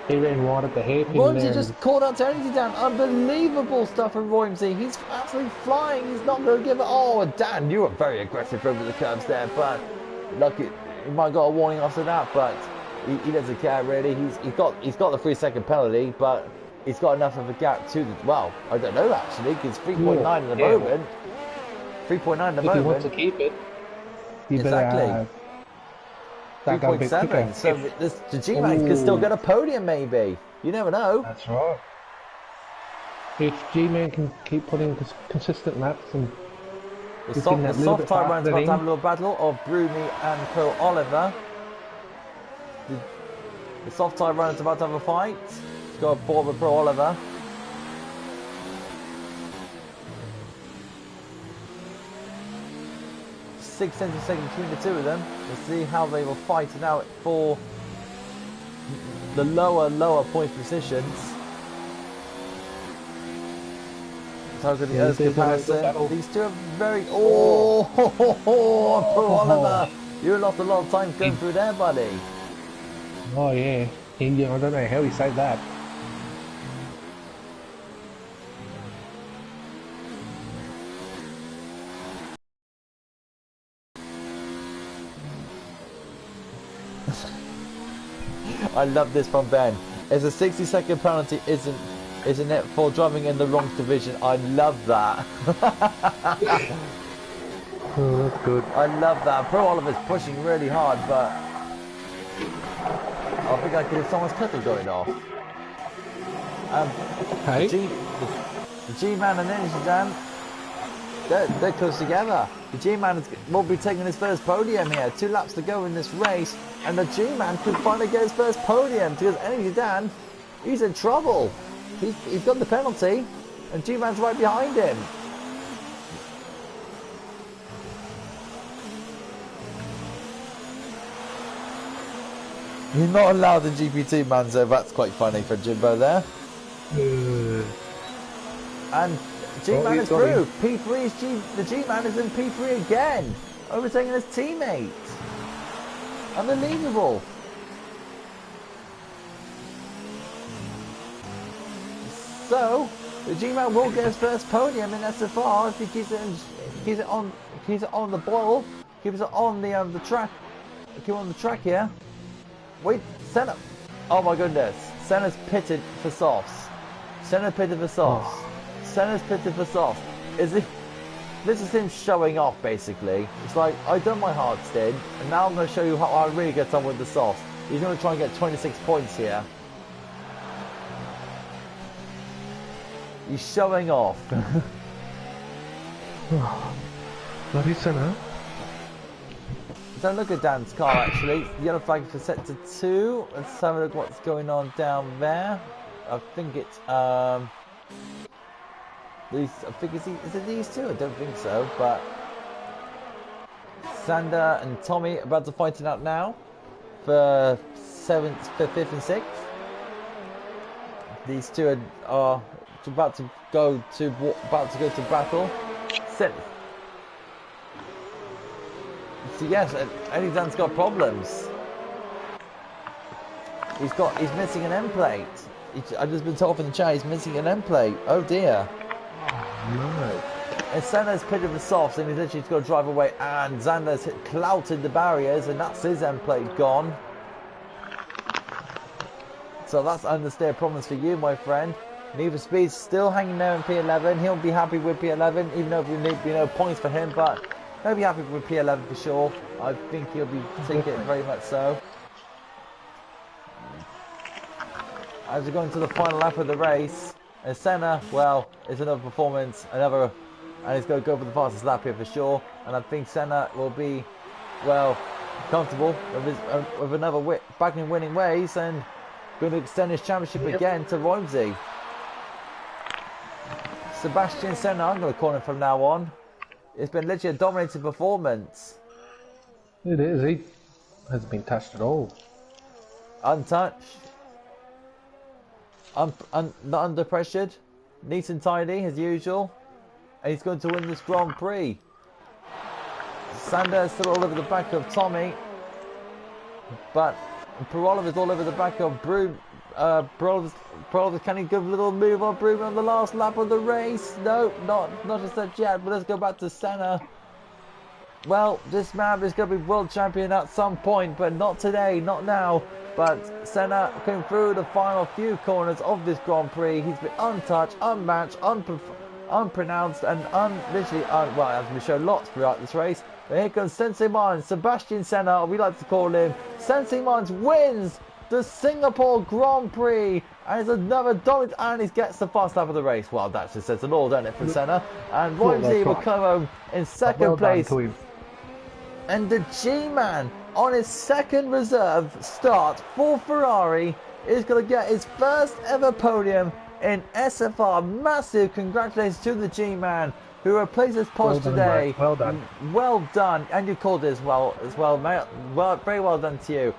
He ran wide at the hairpin. Roimsey just caught up to Energy Dan. Unbelievable stuff from Roimsey. He's absolutely flying. He's not going to give it. Oh, Dan, you were very aggressive over the curves there, but lucky he might have got a warning after that. But he doesn't care really. He's got the 3-second penalty, but he's got enough of a gap to the. Well, I don't know actually, because 3.9 at the moment. 3.9 at the moment. If he wants to keep it, exactly. 3.7, so the G-Man could still get a podium maybe. You never know. That's right. If G-Man can keep putting consistent laps and the soft tyre round's about to have a little battle of Broomy and Pro Oliver. The soft tyre round's about to have a fight. Let's go forward with Pro Oliver. Six tenths of a second between the two of them. We'll see how they will fight it out for the lower point positions. So good the Earth comparison. These two are very. Pro Oliver, you lost a lot of time going through there, buddy. Oh yeah, I don't know how he saved that. I love this from Ben. It's a 60-second penalty, isn't it, for driving in the wrong division? I love that. Oh, that's good. I love that. Pro Oliver's pushing really hard, but I think I could hear someone's kettle going off. Hey? The G-Man and Energy Dan. they're close together. The G-Man will be taking his first podium here. 2 laps to go in this race, and the G-Man could finally get his first podium because Energy Dan, he's in trouble. He's got the penalty, and G-Man's right behind him. You're not allowed in GP2, Manzo. That's quite funny for Jimbo there. And G-Man is through. P3 is the G-Man is in P3 again, overtaking his teammate. Unbelievable. So the G-Man will get his first podium in SFR if he keeps it on the ball, keeps it on the track, keep on the track here. Wait, Senna. Oh my goodness. Senna's pitted for softs. Senna pitted for softs. Senna's pitted for softs. This is him showing off, basically. It's like, I've done my hard stint, and now I'm going to show you how I really get on with the softs. He's going to try and get 26 points here. He's showing off. Bloody Senna. Don't look at Dan's car actually. Yellow flag for sector 2. Let's have a look what's going on down there. I think it's is it these two? I don't think so, but Sander and Tommy about to fight it out now for 5th and 6th. These two are about to go to battle. So yes, Eddie Dan's got problems. He's missing an end plate. I've just been told from the chat he's missing an end plate. Oh dear. No. And Xander's pitted the softs and he's literally got to drive away, and Xander's clouted the barriers and that's his end plate gone. So that's understeer problems for you, my friend. Need for Speed's still hanging there in P11. He'll be happy with P11, even though there need be no points for him, but he'll be happy with P11 for sure. I think he'll be taking it very much so. As we're going to the final lap of the race, and Senna, well, it's another performance, and he's going to go for the fastest lap here for sure. And I think Senna will be, well, comfortable with another back in winning ways and going to extend his championship again to Romsey. Sebastian Senna, I'm going to call him from now on. It's been literally a dominating performance. It is. He hasn't been touched at all. Untouched. Not under pressured. Neat and tidy as usual. And he's going to win this Grand Prix. Sander is still all over the back of Tommy. But Perolov is all over the back of Broom. Perolov, can he give a little move on Broom on the last lap of the race? No, not as such yet. But let's go back to Senna. Well, this man is going to be world champion at some point, but not today, not now. But Senna came through the final few corners of this Grand Prix. He's been untouched, unmatched, unpronounced, and well, as we showed lots throughout this race. But here comes Sensei Mons, Sebastian Senna, we like to call him. Sensei Mons wins the Singapore Grand Prix, and it's another dominant, and he gets the fast lap of the race. Well, that just says it all, doesn't it, for Senna? And Romsey will come home in second place. And the G-Man, on his second reserve start for Ferrari, is going to get his first ever podium in SFR. Massive congratulations to the G-Man, who replaces Posh today. Well done. Well done. And you called it as well, mate. Very well done to you.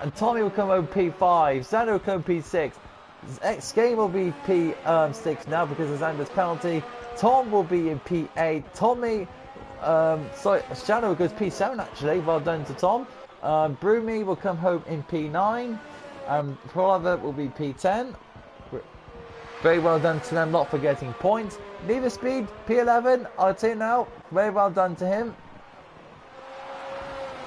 And Tommy will come home P5. Xander will come P6. X-Game will be P6 now because of Xander's penalty. Tom will be in P8. Tommy... Shadow goes P7 actually, well done to Tom. Broomy will come home in P9. Perolov will be P10. Very well done to them, not forgetting points. Need for Speed, P11, I'll tell you now, very well done to him.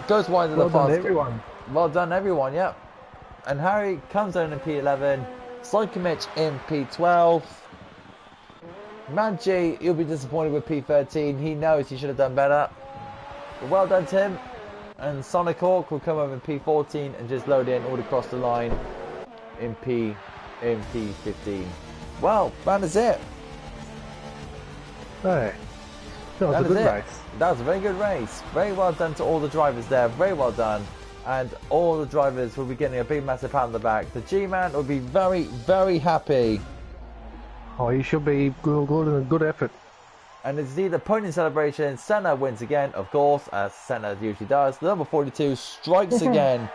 Goes wide of the fast. Well done everyone. Well done everyone, yep. And Harry comes in P11. Sojkovic in P12. Manji, he'll be disappointed with P13. He knows he should have done better. But well done to him. And Sonic Hawk will come over in P14 and just load in all across the line in P15. Well, that is it. Hey. No, it was That a is good it. race. That was a very good race. Very well done to all the drivers there. Very well done. And all the drivers will be getting a big massive pat on the back. The G-Man will be very, very happy. Oh, he should be good and a good effort. And it's the podium celebration. Senna wins again, of course, as Senna usually does. The number 42 strikes again.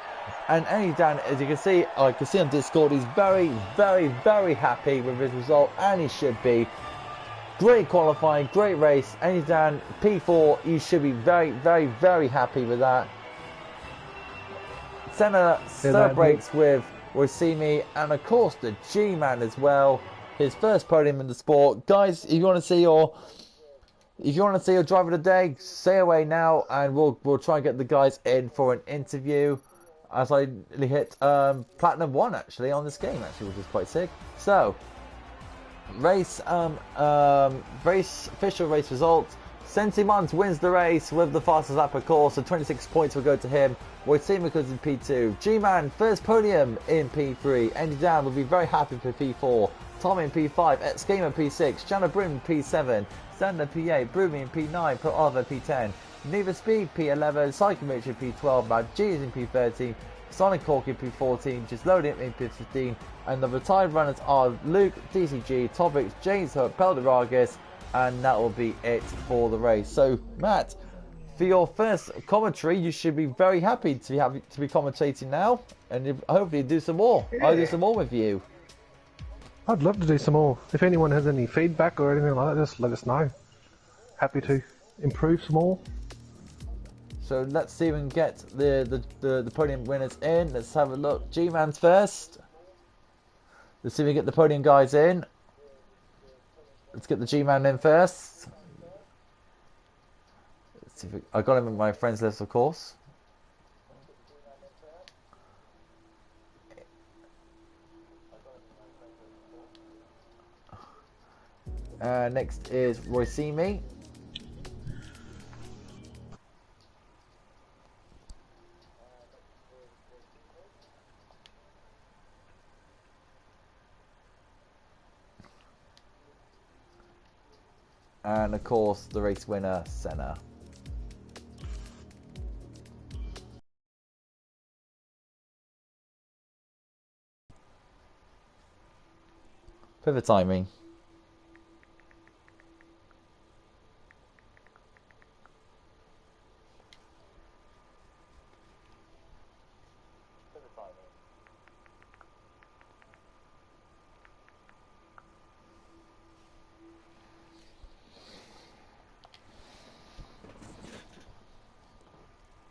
And Andy Dan, as you can see, I can see on Discord, he's very, very, very happy with his result, and he should be. Great qualifying, great race. Andy Dan, P4, you should be very, very, very happy with that. Senna celebrates with Rosimi, and of course the G-Man as well. His first podium in the sport. Guys, if you want to see your driver of the day, say away now, and we'll try and get the guys in for an interview. As I hit Platinum 1 actually on this game, actually, which is quite sick. So, official race results. Sentimans wins the race with the fastest lap of course, so 26 points will go to him. Wojciech goes in P2. G-Man first podium in P3. Andy Dan will be very happy for P4. Tom in P5. X-Gamer P6. Jana Brim P7. Sander P8. Brumi in P9. Put Oliver P10. Neva Speed P11. Psycho Mitchell P12. Mad G is in P13. Sonic Cork in P14. Just loading in P15. And the retired runners are Luke, DCG, Topics, James Hook, Pelderagus, and that will be it for the race. So, Matt, for your first commentary, you should be very happy to be commentating now, and hopefully do some more. Yeah. I'll do some more with you. I'd love to do some more. If anyone has any feedback or anything like that, just let us know. Happy to improve some more. So let's see if we can get the podium winners in. Let's have a look. G-Man's first. Let's see if we get the podium guys in. Let's get the G-Man in first. Let's see if I got him in my friends list, of course. Next is Roy Simi. And of course, the race winner, Senna. Pivot timing.